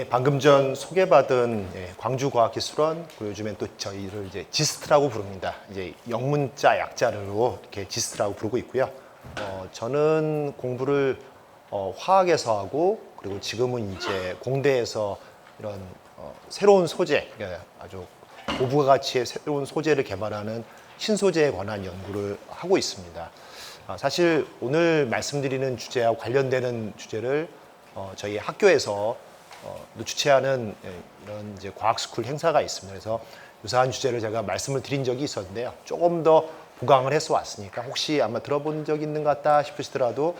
예, 방금 전 소개받은 광주과학기술원, 그리고 요즘엔 또 저희를 이제 지스트라고 부릅니다. 이제 영문자 약자로 이렇게 지스트라고 부르고 있고요. 저는 공부를 화학에서 하고, 그리고 지금은 이제 공대에서 이런 새로운 소재, 그러니까 아주 고부가 가치의 새로운 소재를 개발하는 신소재에 관한 연구를 하고 있습니다. 사실 오늘 말씀드리는 주제와 관련되는 주제를 저희 학교에서 주최하는 이런 이제 과학스쿨 행사가 있습니다. 그래서 유사한 주제를 제가 말씀을 드린 적이 있었는데요. 조금 더 보강을 해서 왔으니까 혹시 아마 들어본 적 있는 것 같다 싶으시더라도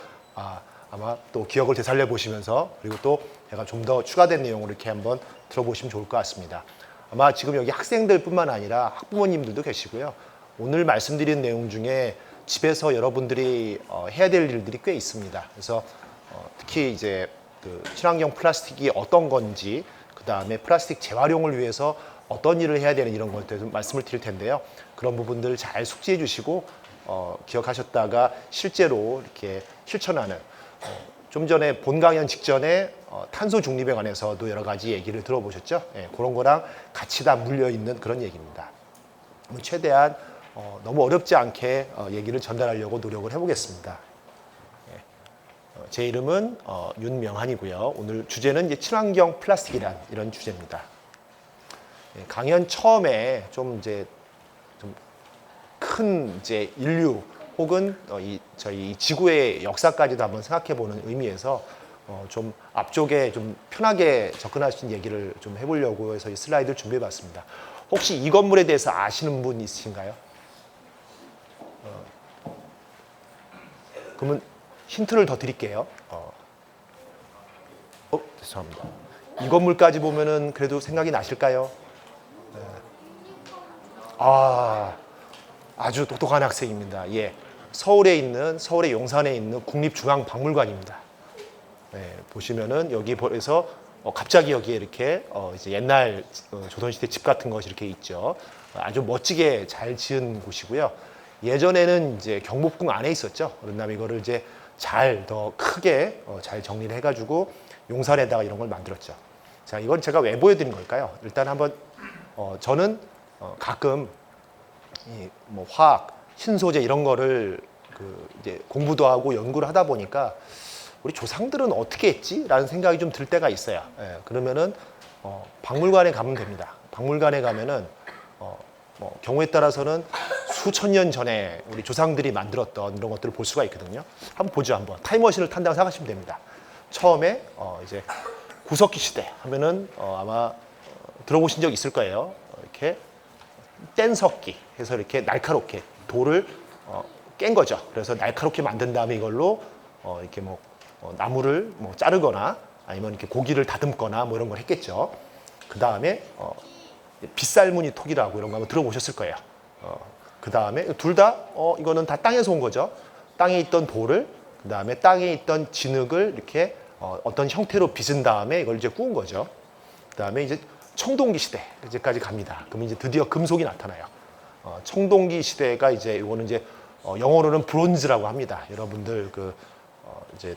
아마 또 기억을 되살려 보시면서, 그리고 또 제가 좀 더 추가된 내용을 이렇게 한번 들어보시면 좋을 것 같습니다. 아마 지금 여기 학생들뿐만 아니라 학부모님들도 계시고요. 오늘 말씀드린 내용 중에 집에서 여러분들이 해야 될 일들이 꽤 있습니다. 그래서 특히 이제 그 친환경 플라스틱이 어떤 건지, 그 다음에 플라스틱 재활용을 위해서 어떤 일을 해야 되는 이런 것에 대해서 말씀을 드릴 텐데요. 그런 부분들 잘 숙지해 주시고 기억하셨다가 실제로 이렇게 실천하는, 좀 전에 본 강연 직전에 탄소 중립에 관해서도 여러 가지 얘기를 들어보셨죠? 그런 거랑 같이 다 물려 있는 그런 얘기입니다. 최대한 너무 어렵지 않게 얘기를 전달하려고 노력을 해보겠습니다. 제 이름은 윤명한이고요. 오늘 주제는 이제 친환경 플라스틱이란 이런 주제입니다. 강연 처음에 좀 큰 이제 인류 혹은 저희 지구의 역사까지도 한번 생각해보는 의미에서 좀 앞쪽에 좀 편하게 접근할 수 있는 얘기를 좀 해보려고 해서 이 슬라이드를 준비해봤습니다. 혹시 이 건물에 대해서 아시는 분 있으신가요? 그러면 힌트를 더 드릴게요. 죄송합니다. 이 건물까지 보면은 그래도 생각이 나실까요? 네. 아주 똑똑한 학생입니다. 예. 서울의 용산에 있는 국립중앙박물관입니다. 네, 보시면은 여기에서 갑자기 여기에 이렇게 이제 옛날 조선시대 집 같은 것이 이렇게 있죠. 아주 멋지게 잘 지은 곳이고요. 예전에는 이제 경복궁 안에 있었죠. 그런다면 이거를 이제 더 크게 잘 정리를 해가지고 용산에다가 이런 걸 만들었죠. 자, 이건 제가 왜 보여드린 걸까요? 일단 한번 저는 가끔 뭐 화학, 신소재 이런 거를 이제 공부도 하고 연구를 하다 보니까 우리 조상들은 어떻게 했지? 라는 생각이 좀 들 때가 있어요. 그러면은 박물관에 가면 됩니다. 박물관에 가면은 경우에 따라서는 수천 년 전에 우리 조상들이 만들었던 이런 것들을 볼 수가 있거든요. 한번 보죠. 한번 타임머신을 탄다고 생각하시면 됩니다. 처음에 이제 구석기 시대 하면은 아마 들어보신 적 있을 거예요. 이렇게 뗀석기 해서 이렇게 날카롭게 돌을 깬 거죠. 그래서 날카롭게 만든 다음에 이걸로 이렇게 나무를 자르거나 아니면 이렇게 고기를 다듬거나 이런 걸 했겠죠. 그 다음에 빗살무늬 톡이라고 이런 거 한번 들어보셨을 거예요. 그 다음에 둘 다 이거는 다 땅에서 온 거죠. 땅에 있던 돌을, 그 다음에 땅에 있던 진흙을 이렇게 어떤 형태로 빚은 다음에 이걸 이제 구운 거죠. 그 다음에 이제 청동기 시대 이제까지 갑니다. 그러면 이제 드디어 금속이 나타나요. 청동기 시대가 이제 이거는 이제 영어로는 브론즈라고 합니다. 여러분들 이제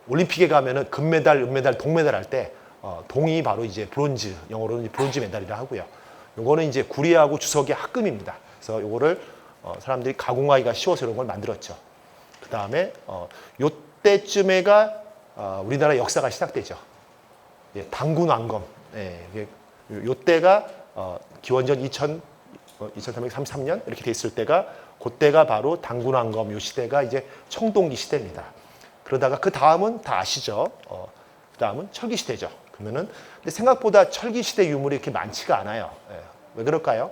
올림픽에 가면은 금메달, 은메달, 동메달 할 때 동이 바로 이제 브론즈, 영어로는 이제 브론즈 메달이라 하고요. 요거는 이제 구리하고 주석의 합금입니다. 그래서 요거를 사람들이 가공하기가 쉬워서 이런 걸 만들었죠. 그 다음에 요때쯤에가 우리나라 역사가 시작되죠. 예, 당군왕검. 예, 요때가 기원전 2333년 이렇게 돼 있을 때가, 그때가 바로 당군왕검, 요 시대가 이제 청동기 시대입니다. 그러다가 그 다음은 다 아시죠? 그 다음은 철기 시대죠. 그러면은 근데 생각보다 철기 시대 유물이 이렇게 많지가 않아요. 예, 왜 그럴까요?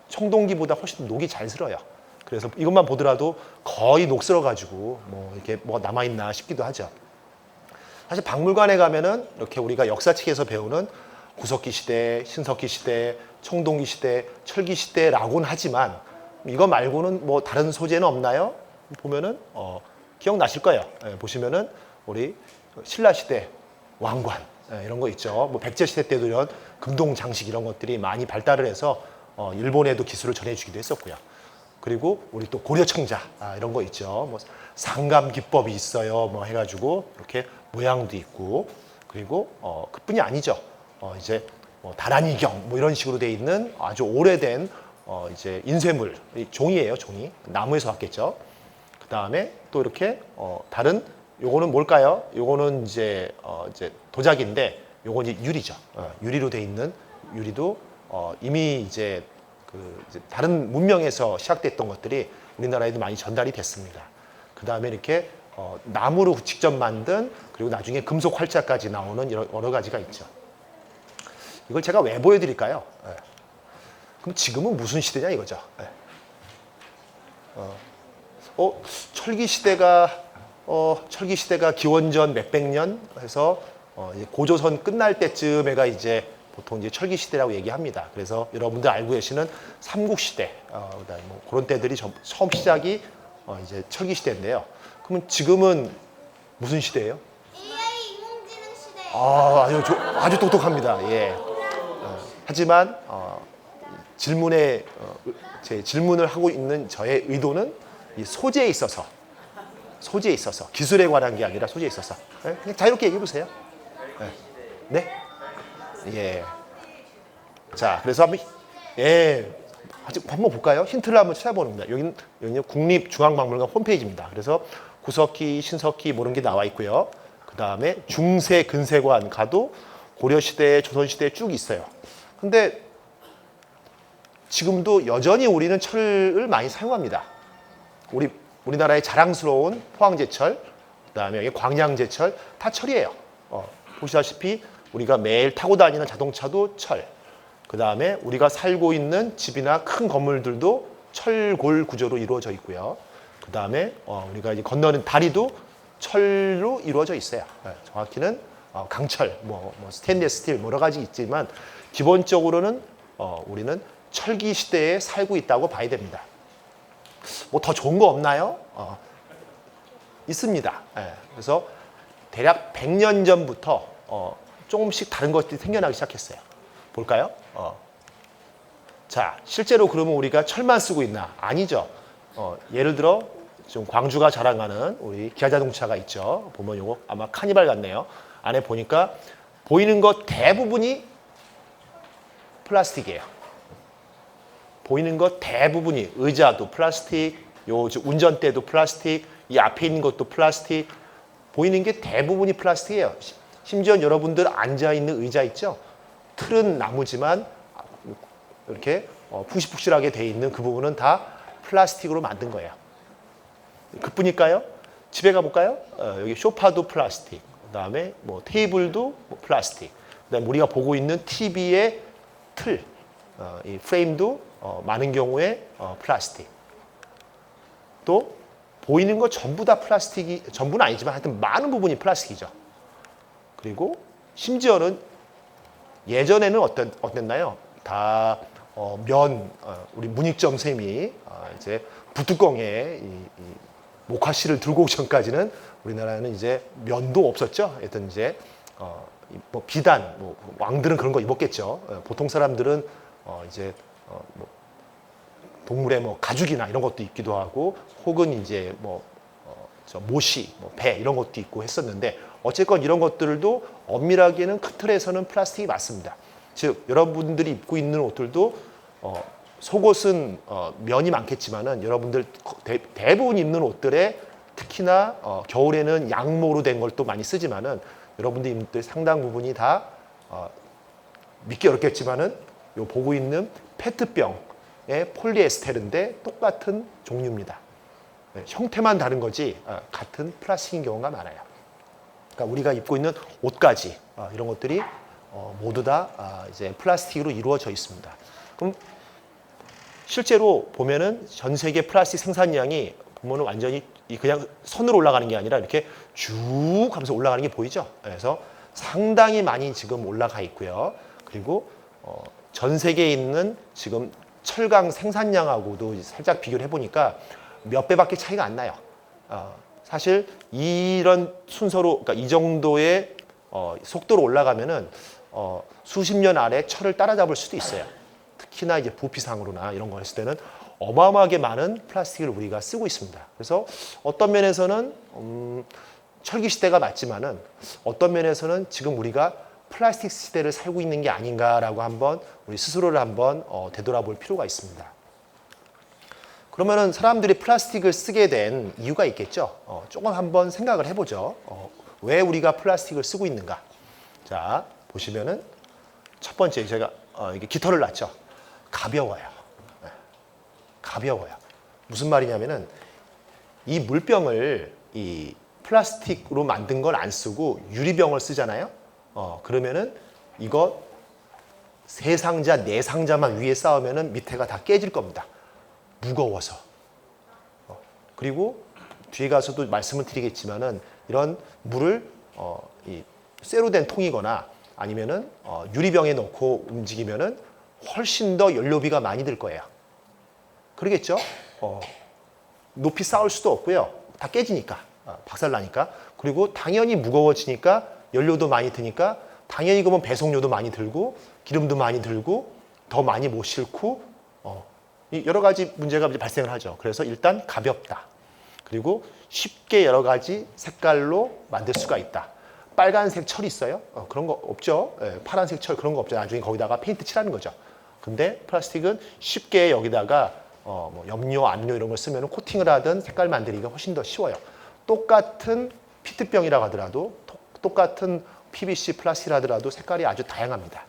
청동기보다 훨씬 녹이 잘 슬어요. 그래서 이것만 보더라도 거의 녹슬어가지고 이렇게 뭐가 남아있나 싶기도 하죠. 사실 박물관에 가면은 이렇게 우리가 역사책에서 배우는 구석기 시대, 신석기 시대, 청동기 시대, 철기 시대라고는 하지만 이거 말고는 뭐 다른 소재는 없나요? 보면은 기억나실 거예요. 보시면은 우리 신라 시대 왕관 이런 거 있죠. 뭐 백제 시대 때도 이런 금동 장식 이런 것들이 많이 발달을 해서 일본에도 기술을 전해주기도 했었고요. 그리고 우리 또 고려 청자 이런 거 있죠. 뭐 상감 기법이 있어요. 뭐 해가지고 이렇게 모양도 있고, 그리고 그뿐이 아니죠. 이제 다란이경 뭐 이런 식으로 돼 있는 아주 오래된 이제 인쇄물, 종이에요, 종이. 나무에서 왔겠죠. 그 다음에 또 이렇게 다른 요거는 뭘까요? 요거는 이제 도자기인데 요건 이제 유리죠. 유리로 돼 있는 유리도 이미 이제 이제 다른 문명에서 시작됐던 것들이 우리나라에도 많이 전달이 됐습니다. 그 다음에 이렇게 나무로 직접 만든 그리고 나중에 금속 활자까지 나오는 여러 가지가 있죠. 이걸 제가 왜 보여드릴까요? 그럼 지금은 무슨 시대냐 이거죠. 철기 시대가 기원전 몇백 년 해서 고조선 끝날 때쯤에가 이제 보통 이제 철기 시대라고 얘기합니다. 그래서 여러분들 알고 계시는 삼국 시대, 그다음에 뭐 그런 때들이 처음 시작이 이제 철기 시대인데요. 그러면 지금은 무슨 시대예요? AI 인공지능 시대. 아주 똑똑합니다. 예. 하지만 제 질문을 하고 있는 저의 의도는 이 소재에 있어서 기술에 관한 게 아니라 소재에 있어서 그냥 자유롭게 얘기해 보세요. 네? 예. 자, 그래서 한번 볼까요? 힌트를 한번 찾아보는 겁니다. 여기는 국립중앙박물관 홈페이지입니다. 그래서 구석기, 신석기 뭐 이런 게 나와 있고요. 그 다음에 중세, 근세관 가도 고려시대, 조선시대 쭉 있어요. 근데 지금도 여전히 우리는 철을 많이 사용합니다. 우리나라의 자랑스러운 포항제철, 그다음에 여기 광양제철 다 철이에요. 보시다시피 우리가 매일 타고 다니는 자동차도 철. 그다음에 우리가 살고 있는 집이나 큰 건물들도 철골 구조로 이루어져 있고요. 그다음에 우리가 이제 건너는 다리도 철로 이루어져 있어요. 정확히는 강철, 스테인리스 스틸 여러 가지 있지만 기본적으로는 우리는 철기 시대에 살고 있다고 봐야 됩니다. 뭐 더 좋은 거 없나요? 있습니다. 그래서 대략 100년 전부터 조금씩 다른 것들이 생겨나기 시작했어요. 볼까요? 자, 실제로 그러면 우리가 철만 쓰고 있나? 아니죠. 예를 들어 좀 광주가 자랑하는 우리 기아자동차가 있죠. 보면 요거 아마 카니발 같네요. 안에 보니까 보이는 것 대부분이 플라스틱이에요. 보이는 것 대부분이 의자도 플라스틱, 요 운전대도 플라스틱, 이 앞에 있는 것도 플라스틱. 보이는 게 대부분이 플라스틱이에요. 심지어 여러분들 앉아 있는 의자 있죠? 틀은 나무지만 이렇게 푹실푹실하게 돼 있는 그 부분은 다 플라스틱으로 만든 거예요. 그뿐일까요? 집에 가볼까요? 여기 소파도 플라스틱, 그다음에 뭐 테이블도 플라스틱, 그다음에 우리가 보고 있는 TV의 틀, 이 프레임도 많은 경우에 플라스틱. 또 보이는 거 전부 다 플라스틱이, 전부는 아니지만 하여튼 많은 부분이 플라스틱이죠. 그리고 심지어는 예전에는 어땠나요? 다 우리 문익점 쌤이 이제 부뚜껑에 이 목화씨를 들고 오기 전까지는 우리나라는 이제 면도 없었죠. 하여튼 이제 뭐 비단, 뭐 왕들은 그런 거 입었겠죠. 보통 사람들은 이제 뭐 동물의 뭐 가죽이나 이런 것도 입기도 하고, 혹은 이제 모시, 배 이런 것도 입고 했었는데, 어쨌건 이런 것들도 엄밀하게는 큰 틀에서는 플라스틱이 맞습니다. 즉 여러분들이 입고 있는 옷들도 속옷은 면이 많겠지만은 여러분들 대부분 입는 옷들에 특히나 겨울에는 양모로 된 걸 또 많이 쓰지만은 여러분들 입는 옷들 상당 부분이 다 믿기 어렵겠지만은 요 보고 있는 페트병의 폴리에스테르인데 똑같은 종류입니다. 형태만 다른 거지 같은 플라스틱인 경우가 많아요. 그러니까 우리가 입고 있는 옷까지 이런 것들이 모두 다 이제 플라스틱으로 이루어져 있습니다. 그럼 실제로 보면은 전 세계 플라스틱 생산량이 보면은 완전히 그냥 선으로 올라가는 게 아니라 이렇게 쭉 하면서 올라가는 게 보이죠? 그래서 상당히 많이 지금 올라가 있고요. 그리고 전 세계에 있는 지금 철강 생산량하고도 살짝 비교를 해보니까 몇 배밖에 차이가 안 나요. 사실 이런 순서로, 그러니까 이 정도의 속도로 올라가면은 수십 년 아래 철을 따라잡을 수도 있어요. 특히나 이제 부피상으로나 이런 거 했을 때는 어마어마하게 많은 플라스틱을 우리가 쓰고 있습니다. 그래서 어떤 면에서는 철기 시대가 맞지만은 어떤 면에서는 지금 우리가 플라스틱 시대를 살고 있는 게 아닌가라고 한번 우리 스스로를 한번 되돌아볼 필요가 있습니다. 그러면은 사람들이 플라스틱을 쓰게 된 이유가 있겠죠. 조금 한번 생각을 해보죠. 왜 우리가 플라스틱을 쓰고 있는가? 자, 보시면은 첫 번째 제가 이게 깃털을 놨죠. 가벼워요. 네. 가벼워요. 무슨 말이냐면은 이 물병을 이 플라스틱으로 만든 걸 안 쓰고 유리병을 쓰잖아요. 그러면은 이거 세 상자, 네 상자만 위에 쌓으면은 밑에가 다 깨질 겁니다. 무거워서. 그리고 뒤에 가서도 말씀을 드리겠지만은 이런 물을 이 쇠로 된 통이거나 아니면은 유리병에 넣고 움직이면은 훨씬 더 연료비가 많이 들 거예요. 그러겠죠? 높이 쌓을 수도 없고요. 다 깨지니까, 박살나니까. 그리고 당연히 무거워지니까 연료도 많이 드니까 당연히 그러면 배송료도 많이 들고 기름도 많이 들고 더 많이 못 싣고 여러 가지 문제가 이제 발생을 하죠. 그래서 일단 가볍다. 그리고 쉽게 여러 가지 색깔로 만들 수가 있다. 빨간색 철 있어요? 그런 거 없죠. 예, 파란색 철 그런 거 없죠. 나중에 거기다가 페인트 칠하는 거죠. 근데 플라스틱은 쉽게 여기다가 뭐 염료, 안료 이런 걸 쓰면 코팅을 하든 색깔 만들기가 훨씬 더 쉬워요. 똑같은 피트병이라고 하더라도 똑같은 PVC 플라스틱 하더라도 색깔이 아주 다양합니다.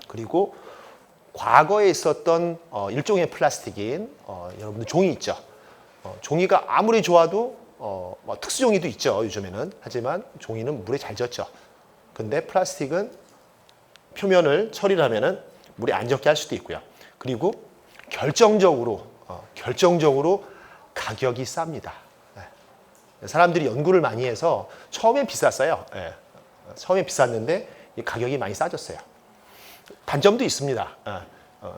그리고 과거에 있었던 일종의 플라스틱인 여러분들 종이 있죠. 종이가 아무리 좋아도 뭐 특수 종이도 있죠. 요즘에는. 하지만 종이는 물에 잘 젖죠. 근데 플라스틱은 표면을 처리를 하면은 물에 안 젖게 할 수도 있고요. 그리고 결정적으로 가격이 쌉니다. 네. 사람들이 연구를 많이 해서 처음엔 비쌌어요. 네. 처음엔 비쌌는데 이 가격이 많이 싸졌어요. 단점도 있습니다.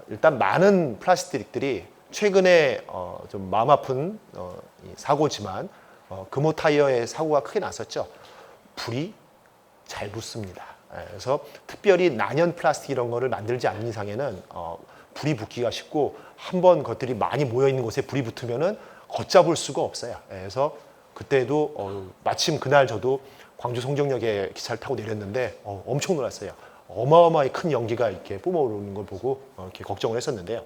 일단 많은 플라스틱들이 최근에 좀 마음 아픈 사고지만 금호 타이어의 사고가 크게 났었죠. 불이 잘 붙습니다. 그래서 특별히 난연 플라스틱 이런 거를 만들지 않는 이상에는 불이 붙기가 쉽고 한번 것들이 많이 모여 있는 곳에 불이 붙으면은 걷잡을 수가 없어요. 그래서 그때도 마침 그날 저도 광주 송정역에 기차를 타고 내렸는데 엄청 놀랐어요. 어마어마하게 큰 연기가 이렇게 뿜어오르는 걸 보고 이렇게 걱정을 했었는데요.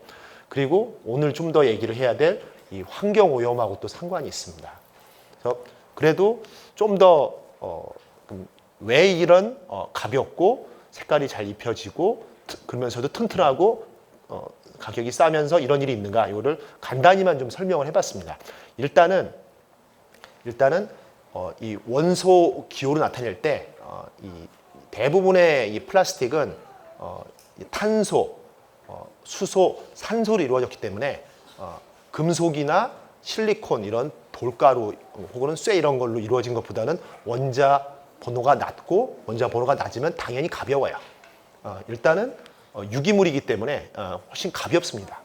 그리고 오늘 좀 더 얘기를 해야 될 이 환경 오염하고 또 상관이 있습니다. 그래서 그래도 좀 더 왜 이런 가볍고 색깔이 잘 입혀지고 그러면서도 튼튼하고 가격이 싸면서 이런 일이 있는가 이거를 간단히만 좀 설명을 해봤습니다. 일단은 이 원소 기호로 나타낼 때 이 대부분의 이 플라스틱은 탄소, 수소, 산소로 이루어졌기 때문에 금속이나 실리콘 이런 돌가루 혹은 쇠 이런 걸로 이루어진 것보다는 원자 번호가 낮고 원자 번호가 낮으면 당연히 가벼워요. 일단은 유기물이기 때문에 훨씬 가볍습니다.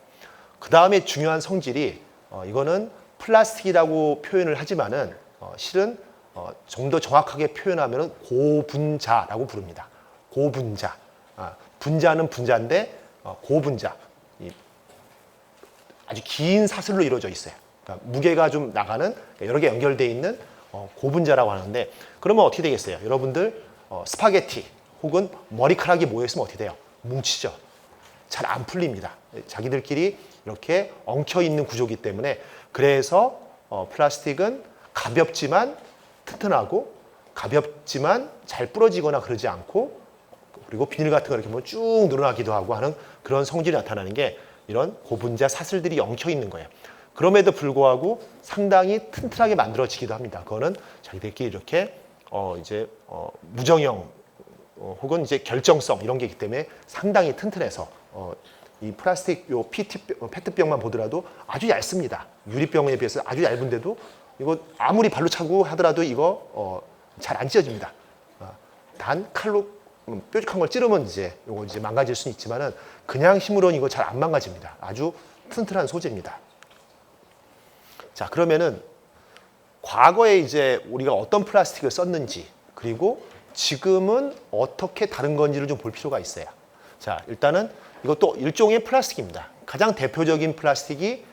그 다음에 중요한 성질이 이거는 플라스틱이라고 표현을 하지만은 실은 좀 더 정확하게 표현하면 고분자라고 부릅니다. 고분자. 분자는 분자인데 고분자. 아주 긴 사슬로 이루어져 있어요. 그러니까 무게가 좀 나가는 여러 개 연결되어 있는 고분자라고 하는데 그러면 어떻게 되겠어요? 여러분들 스파게티 혹은 머리카락이 모여있으면 어떻게 돼요? 뭉치죠. 잘 안 풀립니다. 자기들끼리 이렇게 엉켜있는 구조이기 때문에 그래서 플라스틱은 가볍지만 튼튼하고 가볍지만 잘 부러지거나 그러지 않고 그리고 비닐 같은 거 이렇게 보면 쭉 늘어나기도 하고 하는 그런 성질이 나타나는 게 이런 고분자 사슬들이 엉켜 있는 거예요. 그럼에도 불구하고 상당히 튼튼하게 만들어지기도 합니다. 그거는 자기들끼리 이렇게 무정형 혹은 이제 결정성 이런 게 있기 때문에 상당히 튼튼해서 이 플라스틱 요 페트병만 보더라도 아주 얇습니다. 유리병에 비해서 아주 얇은데도 이거 아무리 발로 차고 하더라도 이거 잘 안 찢어집니다. 단 칼로 뾰족한 걸 찌르면 이거 이제 망가질 수는 있지만은 그냥 힘으로는 이거 잘 안 망가집니다. 아주 튼튼한 소재입니다. 자, 그러면은 과거에 이제 우리가 어떤 플라스틱을 썼는지 그리고 지금은 어떻게 다른 건지를 좀 볼 필요가 있어요. 자, 일단은 이것도 일종의 플라스틱입니다. 가장 대표적인 플라스틱이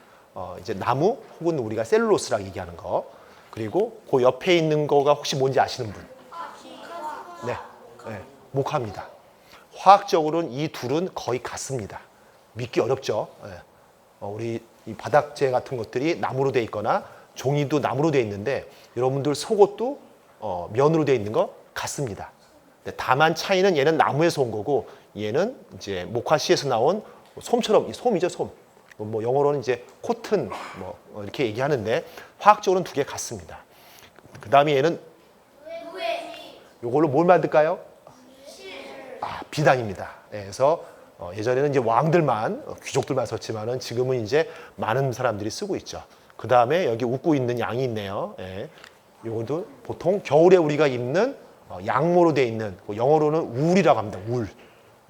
이제 나무 혹은 우리가 셀룰로스라고 얘기하는 거. 그리고 그 옆에 있는 거가 혹시 뭔지 아시는 분? 네, 네, 목화입니다. 화학적으로는 이 둘은 거의 같습니다. 믿기 어렵죠. 네. 우리 이 바닥재 같은 것들이 나무로 돼 있거나 종이도 나무로 돼 있는데 여러분들 속옷도 면으로 돼 있는 거 같습니다. 다만 차이는 얘는 나무에서 온 거고 얘는 이제 목화씨에서 나온 솜처럼 솜이죠, 솜. 뭐 영어로는 이제 코튼 뭐 이렇게 얘기하는데 화학적으로는 두 개 같습니다. 그 다음에 얘는 이걸로 뭘 만들까요? 비단입니다. 그래서 예전에는 이제 왕들만 귀족들만 썼지만은 지금은 이제 많은 사람들이 쓰고 있죠. 그 다음에 여기 웃고 있는 양이 있네요. 예. 이것도 보통 겨울에 우리가 입는 양모로 되어 있는 영어로는 울이라고 합니다. 울.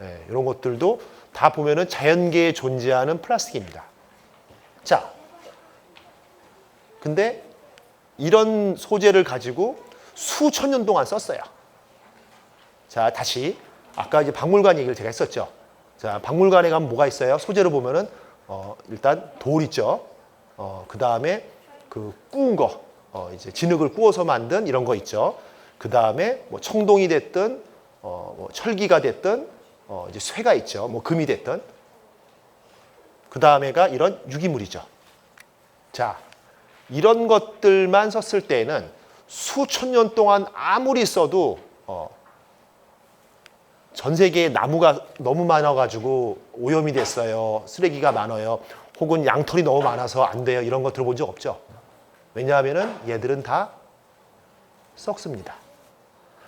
예, 이런 것들도 다 보면은 자연계에 존재하는 플라스틱입니다. 자, 근데 이런 소재를 가지고 수천 년 동안 썼어요. 자, 다시 아까 이제 박물관 얘기를 제가 했었죠. 자, 박물관에 가면 뭐가 있어요? 소재로 보면은 일단 돌 있죠. 그 다음에 그 구운 거, 이제 진흙을 구워서 만든 이런 거 있죠. 그 다음에 뭐 청동이 됐든, 뭐 철기가 됐든, 이제 쇠가 있죠. 뭐 금이 됐든. 그 다음에가 이런 유기물이죠. 자, 이런 것들만 썼을 때에는 수천 년 동안 아무리 써도 전 세계에 나무가 너무 많아가지고 오염이 됐어요. 쓰레기가 많아요. 혹은 양털이 너무 많아서 안 돼요. 이런 거 들어본 적 없죠. 왜냐하면 얘들은 다 썩습니다.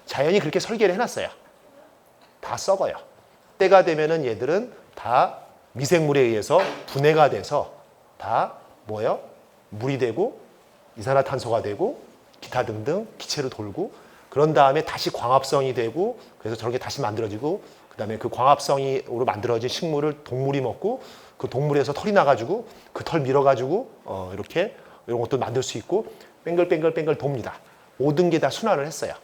자연이 그렇게 설계를 해놨어요. 다 썩어요. 때가 되면은 얘들은 다 미생물에 의해서 분해가 돼서 다 뭐예요? 물이 되고 이산화탄소가 되고 기타 등등 기체로 돌고 그런 다음에 다시 광합성이 되고 그래서 저렇게 다시 만들어지고 그 다음에 그 광합성으로 만들어진 식물을 동물이 먹고 그 동물에서 털이 나가지고 그 털 밀어가지고 이렇게 이런 것도 만들 수 있고 뱅글뱅글 돕니다. 모든 게 다 순환을 했어요.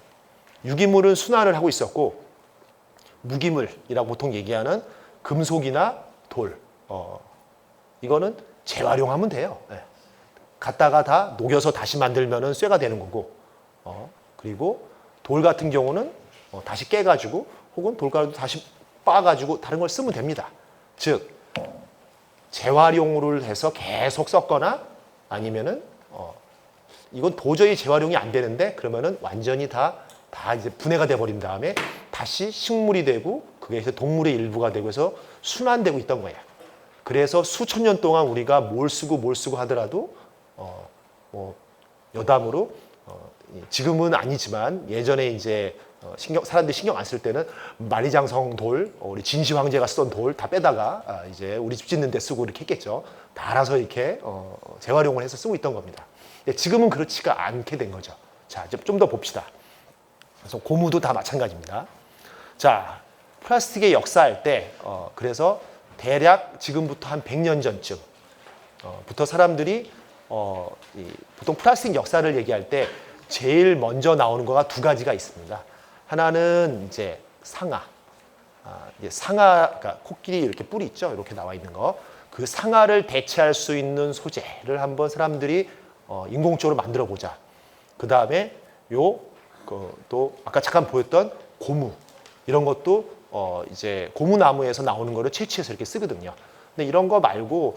유기물은 순환을 하고 있었고 무기물이라고 보통 얘기하는 금속이나 돌 이거는 재활용하면 돼요. 네. 갖다가 다 녹여서 다시 만들면은 쇠가 되는 거고 그리고 돌 같은 경우는 다시 깨가지고 혹은 돌가루도 다시 빻아가지고 다른 걸 쓰면 됩니다. 즉 재활용을 해서 계속 썼거나 아니면은 이건 도저히 재활용이 안 되는데 그러면은 완전히 다 이제 분해가 돼 버린 다음에 다시 식물이 되고 그게 이제 동물의 일부가 되고 해서 순환되고 있던 거예요. 그래서 수천 년 동안 우리가 뭘 쓰고 하더라도 뭐 여담으로 지금은 아니지만 예전에 이제 사람들이 신경 안 쓸 때는 만리장성 돌, 우리 진시 황제가 쓰던 돌 다 빼다가 이제 우리 집 짓는 데 쓰고 이렇게 했겠죠. 다 알아서 이렇게 재활용을 해서 쓰고 있던 겁니다. 근데 지금은 그렇지가 않게 된 거죠. 자, 이제 좀 더 봅시다. 그래서 고무도 다 마찬가지입니다. 자, 플라스틱의 역사할 때 그래서 대략 지금부터 한 100년 전쯤 부터 사람들이 보통 플라스틱 역사를 얘기할 때 제일 먼저 나오는 거가 두 가지가 있습니다. 하나는 이제 상아. 이제 상아, 그러니까 코끼리 이렇게 뿔이 있죠. 이렇게 나와 있는 거. 그 상아를 대체할 수 있는 소재를 한번 사람들이 인공적으로 만들어 보자. 그 다음에 또 아까 잠깐 보였던 고무 이런 것도 이제 고무나무에서 나오는 거를 채취해서 이렇게 쓰거든요. 근데 이런 거 말고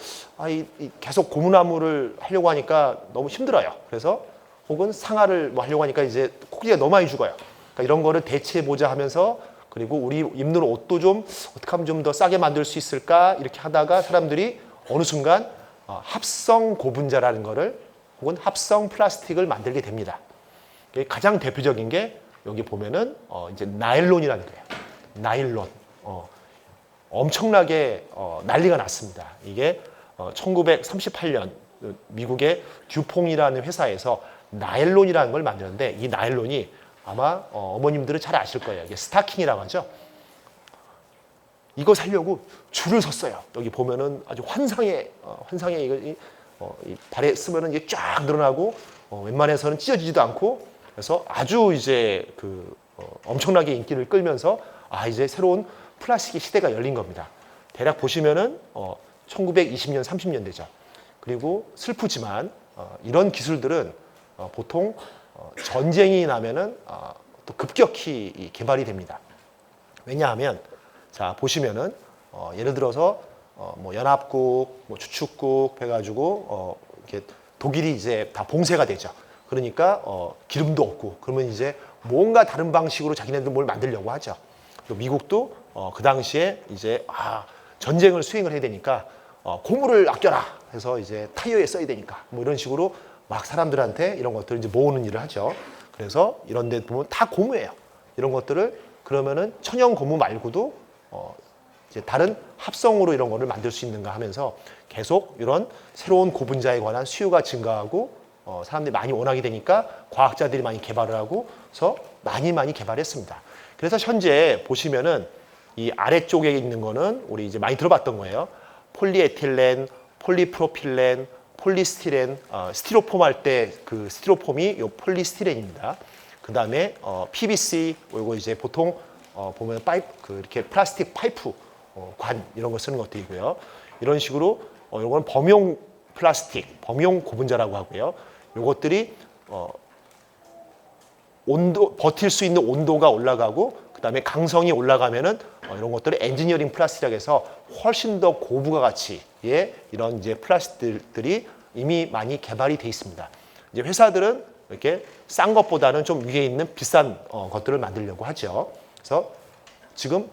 계속 고무나무를 하려고 하니까 너무 힘들어요. 그래서 혹은 상아를 뭐 하려고 하니까 이제 코끼리가 너무 많이 죽어요. 그러니까 이런 거를 대체해 보자 하면서 그리고 우리 입는 옷도 좀 어떻게 하면 좀 더 싸게 만들 수 있을까 이렇게 하다가 사람들이 어느 순간 합성 고분자라는 거를 혹은 합성 플라스틱을 만들게 됩니다. 가장 대표적인 게 여기 보면은 이제 나일론이라는 거예요. 나일론. 엄청나게 난리가 났습니다. 이게 1938년 미국의 듀퐁이라는 회사에서 나일론이라는 걸 만드는데 이 나일론이 아마 어머님들은 잘 아실 거예요. 이게 스타킹이라고 하죠. 이거 살려고 줄을 섰어요. 여기 보면은 아주 환상의 이 발에 쓰면은 이게 쫙 늘어나고 웬만해서는 찢어지지도 않고 그래서 아주 이제 엄청나게 인기를 끌면서 이제 새로운 플라스틱의 시대가 열린 겁니다. 대략 보시면은 1920년, 30년대죠. 그리고 슬프지만 이런 기술들은 보통 전쟁이 나면은 또 급격히 이 개발이 됩니다. 왜냐하면 자 보시면은 예를 들어서 뭐 연합국, 뭐 주축국 해가지고 이렇게 독일이 이제 다 봉쇄가 되죠. 그러니까 기름도 없고 그러면 이제 뭔가 다른 방식으로 자기네들 뭘 만들려고 하죠. 또 미국도 그 당시에 이제 전쟁을 수행을 해야 되니까 고무를 아껴라 해서 이제 타이어에 써야 되니까 뭐 이런 식으로 막 사람들한테 이런 것들을 이제 모으는 일을 하죠. 그래서 이런 데 보면 다 고무예요. 이런 것들을 그러면은 천연 고무 말고도 이제 다른 합성으로 이런 거를 만들 수 있는가 하면서 계속 이런 새로운 고분자에 관한 수요가 증가하고 사람들이 많이 원하게 되니까 과학자들이 많이 개발을 하고서 많이 개발했습니다. 그래서 현재 보시면은 이 아래쪽에 있는 거는 우리 이제 많이 들어봤던 거예요. 폴리에틸렌, 폴리프로필렌, 폴리스티렌, 스티로폼 할 때 그 스티로폼이 요 폴리스티렌입니다. 그 다음에 PVC, 이거 이제 보통 보면 파이프, 이렇게 플라스틱 파이프 관 이런 거 쓰는 것들이고요. 이런 식으로 이건 범용 플라스틱, 범용 고분자라고 하고요. 요것들이 온도 버틸 수 있는 온도가 올라가고 그다음에 강성이 올라가면은 이런 것들을 엔지니어링 플라스틱이라고 해서 훨씬 더 고부가 가치의 이런 이제 플라스틱들이 이미 많이 개발이 돼 있습니다. 이제 회사들은 이렇게 싼 것보다는 좀 위에 있는 비싼 것들을 만들려고 하죠. 그래서 지금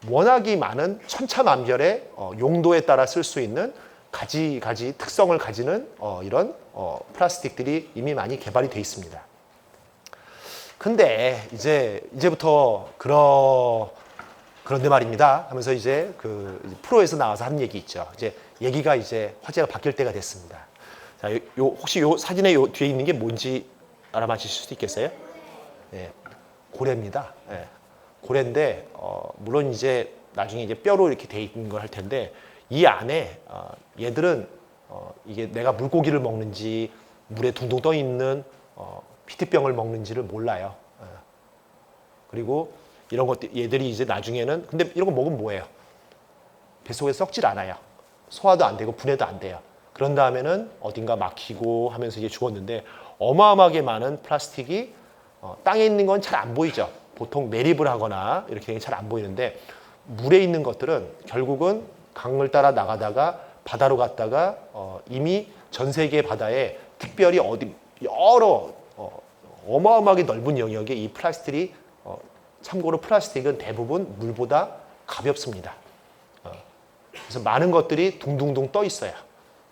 워낙이 많은 천차만별의 용도에 따라 쓸 수 있는 가지 특성을 가지는 이런 플라스틱들이 이미 많이 돼 있습니다. 근데 이제부터 그런데 말입니다 하면서 이제 그 프로에서 나와서 한 얘기 있죠. 이제 얘기가 이제 화제가 바뀔 때가 됐습니다. 자, 혹시 요 사진에 요 뒤에 있는 게 뭔지 알아맞히실 수도 있겠어요? 네, 고래입니다. 네, 고래인데 물론 이제 나중에 이제 뼈로 이렇게 돼 있는 걸 할 텐데 이 안에 얘들은 이게 내가 물고기를 먹는지 물에 둥둥 떠 있는 피트병을 먹는지를 몰라요. 그리고 이런 것들 얘들이 이제 나중에는 근데 이런 거 먹으면 뭐예요? 뱃속에 썩질 않아요. 소화도 안 되고 분해도 안 돼요. 그런 다음에는 어딘가 막히고 하면서 이제 죽었는데 어마어마하게 많은 플라스틱이 땅에 있는 건 잘 안 보이죠. 보통 매립을 하거나 이렇게 잘 안 보이는데 물에 있는 것들은 결국은 강을 따라 나가다가 바다로 갔다가 이미 전 세계 바다에 특별히 여러 어마어마하게 넓은 영역에 이 플라스틱이 참고로 플라스틱은 대부분 물보다 가볍습니다. 그래서 많은 것들이 둥둥둥 떠 있어요.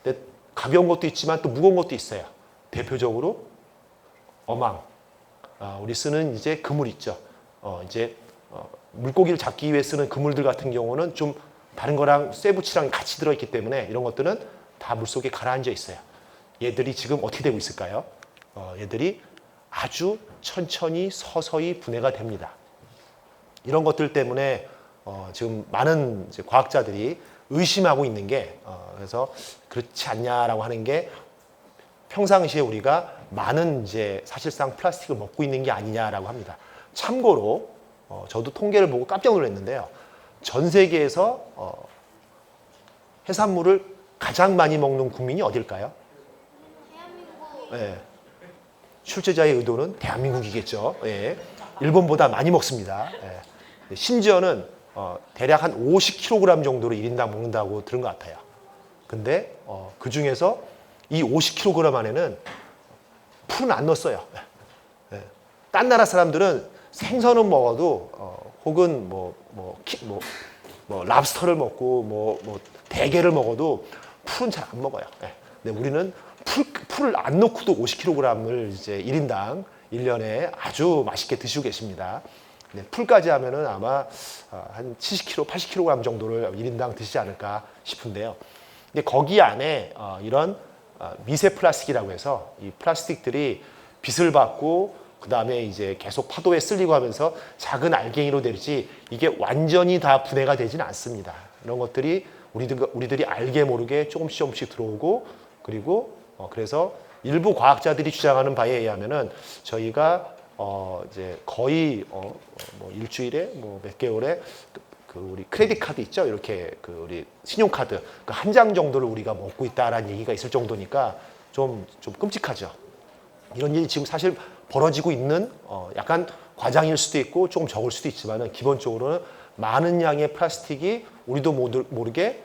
근데 가벼운 것도 있지만 또 무거운 것도 있어요. 대표적으로 어망, 우리 쓰는 이제 그물 있죠. 물고기를 잡기 위해 쓰는 그물들 같은 경우는 좀 다른 거랑 쇠붙이랑 같이 들어있기 때문에 이런 것들은 다 물속에 가라앉아 있어요. 얘들이 지금 어떻게 되고 있을까요? 얘들이 아주 천천히 서서히 분해가 됩니다. 이런 것들 때문에 지금 많은 이제 과학자들이 의심하고 있는 게 그래서 그렇지 않냐라고 하는 게 평상시에 우리가 많은 이제 사실상 플라스틱을 먹고 있는 게 아니냐라고 합니다. 참고로 저도 통계를 보고 깜짝 놀랐는데요. 전 세계에서 해산물을 가장 많이 먹는 국민이 어딜까요? 네. 출제자의 의도는 대한민국이겠죠. 예. 일본보다 많이 먹습니다. 예. 심지어는 대략 한 50kg 정도를 1인당 먹는다고 들은 것 같아요. 근데 그 중에서 이 50kg 안에는 풀은 안 넣었어요. 예. 딴 나라 사람들은 생선은 먹어도 혹은 랍스터를 먹고 대게를 먹어도 풀은 잘 안 먹어요. 예. 근데 우리는 풀을 안 넣고도 50kg을 이제 1인당 1년에 아주 맛있게 드시고 계십니다. 네, 풀까지 하면은 아마 한 70kg, 80kg 정도를 1인당 드시지 않을까 싶은데요. 근데 거기 안에 이런 미세 플라스틱이라고 해서 이 플라스틱들이 빛을 받고 그 다음에 이제 계속 파도에 쓸리고 하면서 작은 알갱이로 되지 이게 완전히 다 분해가 되지는 않습니다. 이런 것들이 우리들이 알게 모르게 조금씩 들어오고 그리고 그래서 일부 과학자들이 주장하는 바에 의하면은 저희가 이제 거의 일주일에 몇 개월에 그 우리 크레딧 카드 있죠? 이렇게 그 우리 신용카드 한 장 정도를 우리가 먹고 있다라는 얘기가 있을 정도니까 좀 끔찍하죠. 이런 일이 지금 사실 벌어지고 있는 약간 과장일 수도 있고 조금 적을 수도 있지만은 기본적으로는 많은 양의 플라스틱이 우리도 모르게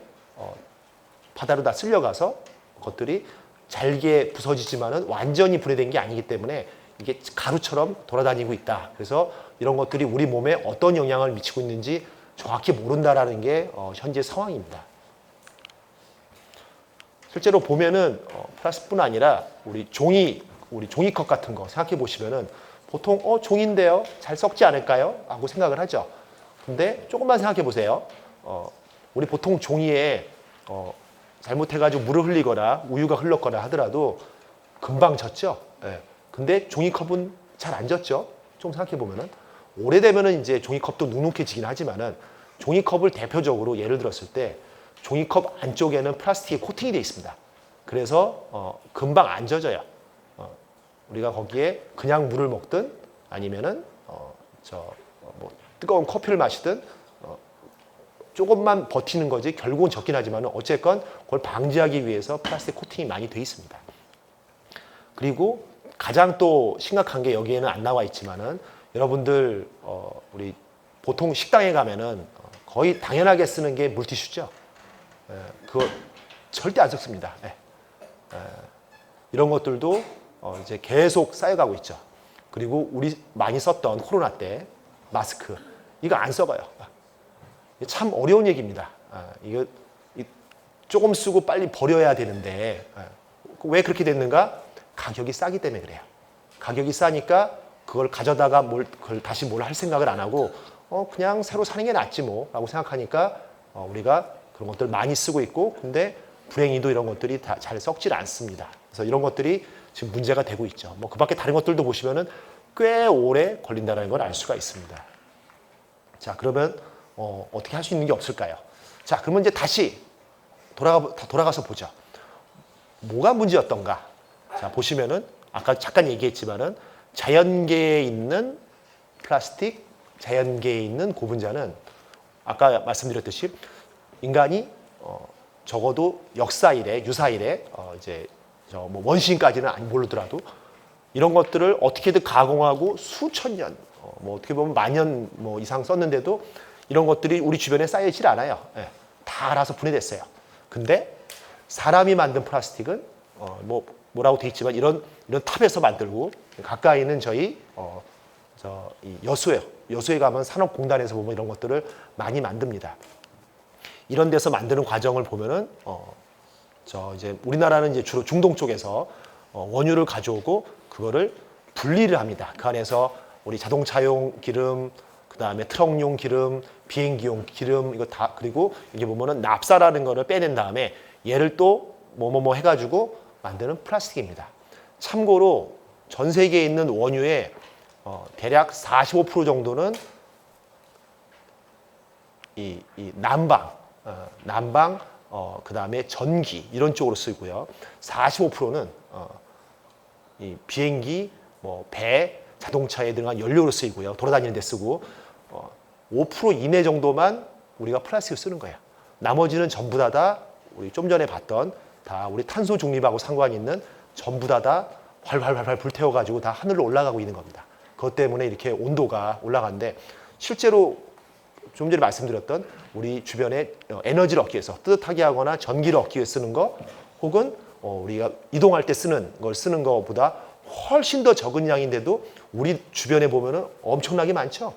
바다로 다 쓸려가서 그것들이 잘게 부서지지만은 완전히 분해된 게 아니기 때문에 이게 가루처럼 돌아다니고 있다. 그래서 이런 것들이 우리 몸에 어떤 영향을 미치고 있는지 정확히 모른다라는 게 현재 상황입니다. 실제로 보면은 플라스틱뿐 아니라 우리 종이컵 같은 거 생각해 보시면은 보통 종인데요, 잘 썩지 않을까요? 하고 생각을 하죠. 근데 조금만 생각해 보세요. 우리 보통 종이에 잘못해가지고 물을 흘리거나 우유가 흘렀거나 하더라도 금방 젖죠. 예. 근데 종이컵은 잘 안 젖죠. 좀 생각해 보면은 오래되면은 이제 종이컵도 눅눅해지긴 하지만은 종이컵을 대표적으로 예를 들었을 때 종이컵 안쪽에는 플라스틱이 코팅이 되어 있습니다. 그래서 금방 안 젖어요. 우리가 거기에 그냥 물을 먹든 아니면은 뭐 뜨거운 커피를 마시든 조금만 버티는 거지 결국은 젖긴 하지만 어쨌건 그걸 방지하기 위해서 플라스틱 코팅이 많이 돼 있습니다. 그리고 가장 또 심각한 게 여기에는 안 나와 있지만은 여러분들 우리 보통 식당에 가면은 거의 당연하게 쓰는 게 물티슈죠. 그거 절대 안 섞습니다. 이런 것들도 이제 계속 쌓여가고 있죠. 그리고 우리 많이 썼던 코로나 때 마스크 이거 안 썩어요. 참 어려운 얘기입니다. 이거 조금 쓰고 빨리 버려야 되는데 왜 그렇게 됐는가? 가격이 싸기 때문에 그래요. 가격이 싸니까 그걸 가져다가 그걸 다시 뭘 할 생각을 안 하고 그냥 새로 사는 게 낫지 뭐라고 생각하니까 우리가 그런 것들 많이 쓰고 있고 근데 불행히도 이런 것들이 다 잘 썩질 않습니다. 그래서 이런 것들이 지금 문제가 되고 있죠. 뭐 그밖에 다른 것들도 보시면은 꽤 오래 걸린다는 걸 알 수가 있습니다. 자, 그러면 어떻게 할 수 있는 게 없을까요? 자, 그러면 이제 다시 돌아가서 보죠. 뭐가 문제였던가? 자, 보시면은 아까 잠깐 얘기했지만은 자연계에 있는 플라스틱, 자연계에 있는 고분자는 아까 말씀드렸듯이 인간이 적어도 역사 이래, 유사 이래 이제 뭐 원시인까지는 모르더라도 이런 것들을 어떻게든 가공하고 수천 년, 뭐 어떻게 보면 만 년 뭐 이상 썼는데도 이런 것들이 우리 주변에 쌓여있질 않아요. 예, 다 알아서 분해됐어요. 근데 사람이 만든 플라스틱은 뭐라고 돼 있지만 이런 탑에서 만들고 가까이는 저희 이 여수에 가면 산업공단에서 보면 이런 것들을 많이 만듭니다. 이런 데서 만드는 과정을 보면은 이제 우리나라는 이제 주로 중동 쪽에서 원유를 가져오고 그거를 분리를 합니다. 그 안에서 우리 자동차용 기름, 그 다음에 트럭용 기름, 비행기용 기름 이거 다 그리고 이게 보면은 납사라는 거를 빼낸 다음에 얘를 또 뭐뭐뭐 해가지고 만드는 플라스틱입니다. 참고로 전 세계에 있는 원유의 대략 45% 정도는 이 난방, 그 다음에 전기 이런 쪽으로 쓰고요. 45%는 이 비행기, 뭐 배, 자동차에 들어간 연료로 쓰이고요. 돌아다니는 데 쓰고 5% 이내 정도만 우리가 플라스틱을 쓰는 거예요. 나머지는 전부 다 우리 좀 전에 봤던 다 우리 탄소 중립하고 상관이 있는 전부 다 활활 불태워가지고 다 하늘로 올라가고 있는 겁니다. 그것 때문에 이렇게 온도가 올라가는데 실제로 좀 전에 말씀드렸던 우리 주변에 에너지를 얻기 위해서 뜨뜻하게 하거나 전기를 얻기 위해 쓰는 거 혹은 우리가 이동할 때 쓰는 것보다 훨씬 더 적은 양인데도 우리 주변에 보면은 엄청나게 많죠.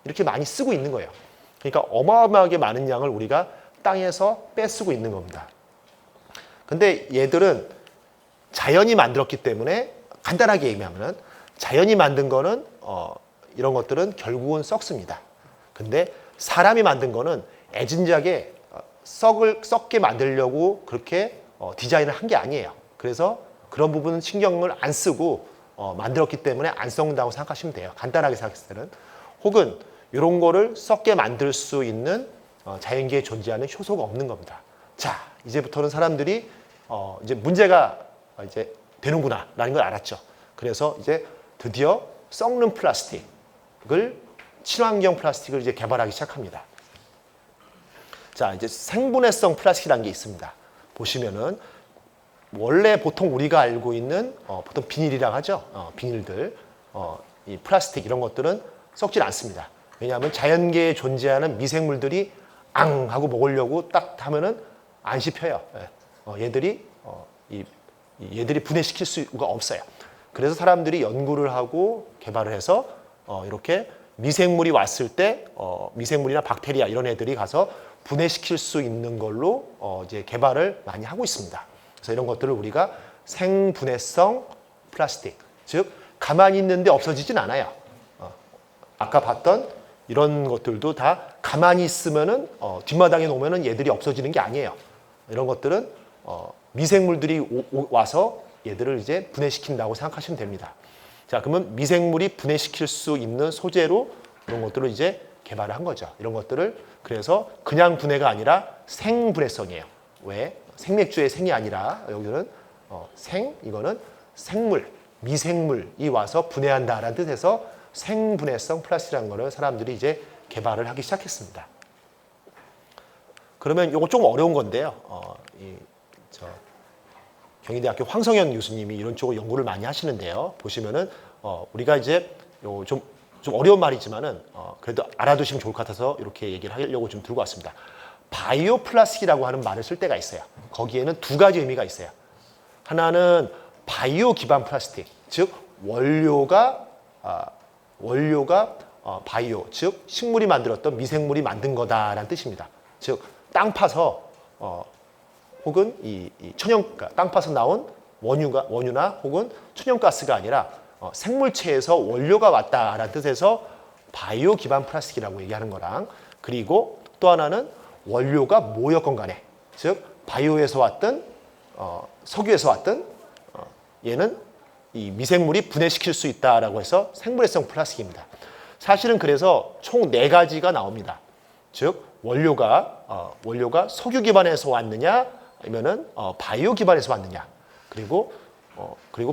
이렇게 많이 쓰고 있는 거예요. 그러니까 어마어마하게 많은 양을 우리가 땅에서 빼쓰고 있는 겁니다. 근데 얘들은 자연이 만들었기 때문에 간단하게 얘기하면은 자연이 만든 거는 이런 것들은 결국은 썩습니다. 근데 사람이 만든 거는 애진작에 썩게 만들려고 그렇게 디자인을 한 게 아니에요. 그래서 그런 부분은 신경을 안 쓰고 만들었기 때문에 안 썩는다고 생각하시면 돼요. 간단하게 생각했을 때는. 혹은 이런 거를 썩게 만들 수 있는 자연계에 존재하는 효소가 없는 겁니다. 자, 이제부터는 사람들이 이제 문제가 이제 되는구나라는 걸 알았죠. 그래서 이제 드디어 썩는 플라스틱을 친환경 플라스틱을 이제 개발하기 시작합니다. 자, 이제 생분해성 플라스틱이라는 게 있습니다. 보시면은 원래 보통 우리가 알고 있는 보통 비닐이라고 하죠. 비닐들, 이 플라스틱 이런 것들은 썩질 않습니다. 왜냐하면 자연계에 존재하는 미생물들이 앙 하고 먹으려고 딱 하면은 안 씹혀요. 얘들이 얘들이 분해시킬 수가 없어요. 그래서 사람들이 연구를 하고 개발을 해서 이렇게 미생물이 왔을 때 미생물이나 박테리아 이런 애들이 가서 분해시킬 수 있는 걸로 이제 개발을 많이 하고 있습니다. 그래서 이런 것들을 우리가 생분해성 플라스틱, 즉 가만히 있는데 없어지진 않아요. 아까 봤던 이런 것들도 다 가만히 있으면은 뒷마당에 놓으면은 얘들이 없어지는 게 아니에요. 이런 것들은 미생물들이 와서 얘들을 이제 분해시킨다고 생각하시면 됩니다. 자, 그러면 미생물이 분해시킬 수 있는 소재로 이런 것들을 이제 개발을 한 거죠. 이런 것들을 그래서 그냥 분해가 아니라 생분해성이에요. 왜? 생맥주의 생이 아니라 여기는 이거는 생물, 미생물이 와서 분해한다라는 뜻에서 생분해성 플라스틱이라는 거를 사람들이 이제 개발을 하기 시작했습니다. 그러면 이거 좀 어려운 건데요. 경희대학교 황성현 교수님이 이런 쪽으로 연구를 많이 하시는데요. 보시면은 우리가 이제 좀 어려운 말이지만은 그래도 알아두시면 좋을 것 같아서 이렇게 얘기를 하려고 좀 들고 왔습니다. 바이오 플라스틱이라고 하는 말을 쓸 때가 있어요. 거기에는 두 가지 의미가 있어요. 하나는 바이오 기반 플라스틱, 즉 원료가 바이오, 즉 식물이 만들었던 미생물이 만든 거다라는 뜻입니다. 즉 땅 파서 혹은 이 땅 파서 나온 원유나 혹은 천연가스가 아니라 생물체에서 원료가 왔다라는 뜻에서 바이오 기반 플라스틱이라고 얘기하는 거랑, 그리고 또 하나는 원료가 뭐였건 간에, 즉 바이오에서 왔든 석유에서 왔든 얘는 이 미생물이 분해시킬 수 있다라고 해서 생분해성 플라스틱입니다. 사실은 그래서 총 4가지가 나옵니다. 즉 원료가 석유 기반에서 왔느냐 아니면은 바이오 기반에서 왔느냐, 그리고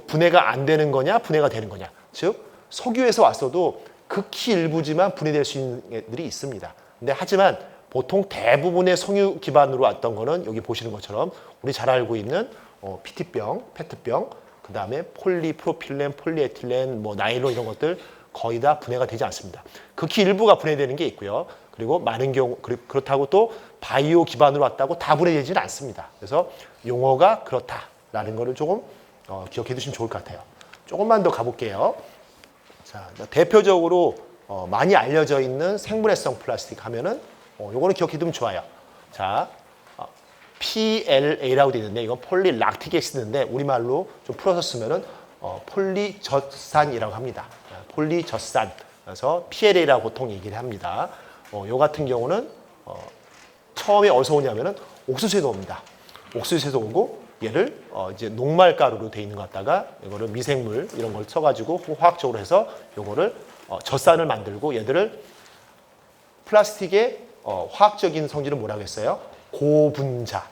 분해가 안 되는 거냐 분해가 되는 거냐, 즉 석유에서 왔어도 극히 일부지만 분해될 수 있는 애들이 있습니다. 근데 하지만 보통 대부분의 석유 기반으로 왔던 거는 여기 보시는 것처럼 우리 잘 알고 있는 PT병, 페트병, 그 다음에 폴리프로필렌, 폴리에틸렌, 나일론 이런 것들 거의 다 분해가 되지 않습니다. 극히 일부가 분해되는 게 있고요. 그리고 많은 경우 그렇다고 또 바이오 기반으로 왔다고 다 분해되지는 않습니다. 그래서 용어가 그렇다라는 거를 조금 기억해 두시면 좋을 것 같아요. 조금만 더 가볼게요. 자, 대표적으로 많이 알려져 있는 생분해성 플라스틱 하면은 요거는 기억해 두면 좋아요. 자, PLA라고 되어 있는데 이건 폴리락틱 애시드인데 우리말로 좀 풀어서 쓰면은 폴리젖산이라고 합니다. 폴리젖산. 그래서 PLA라고 보통 얘기를 합니다. 요 같은 경우는 처음에 어디서 오냐면은 옥수수에서 옵니다. 옥수수에서 오고 얘를 이제 녹말가루로 돼 있는 것 같다가 이거를 미생물 이런 걸 써가지고 화학적으로 해서 요거를 젖산을 만들고 얘들을 플라스틱의 화학적인 성질은 뭐라고 했어요? 고분자.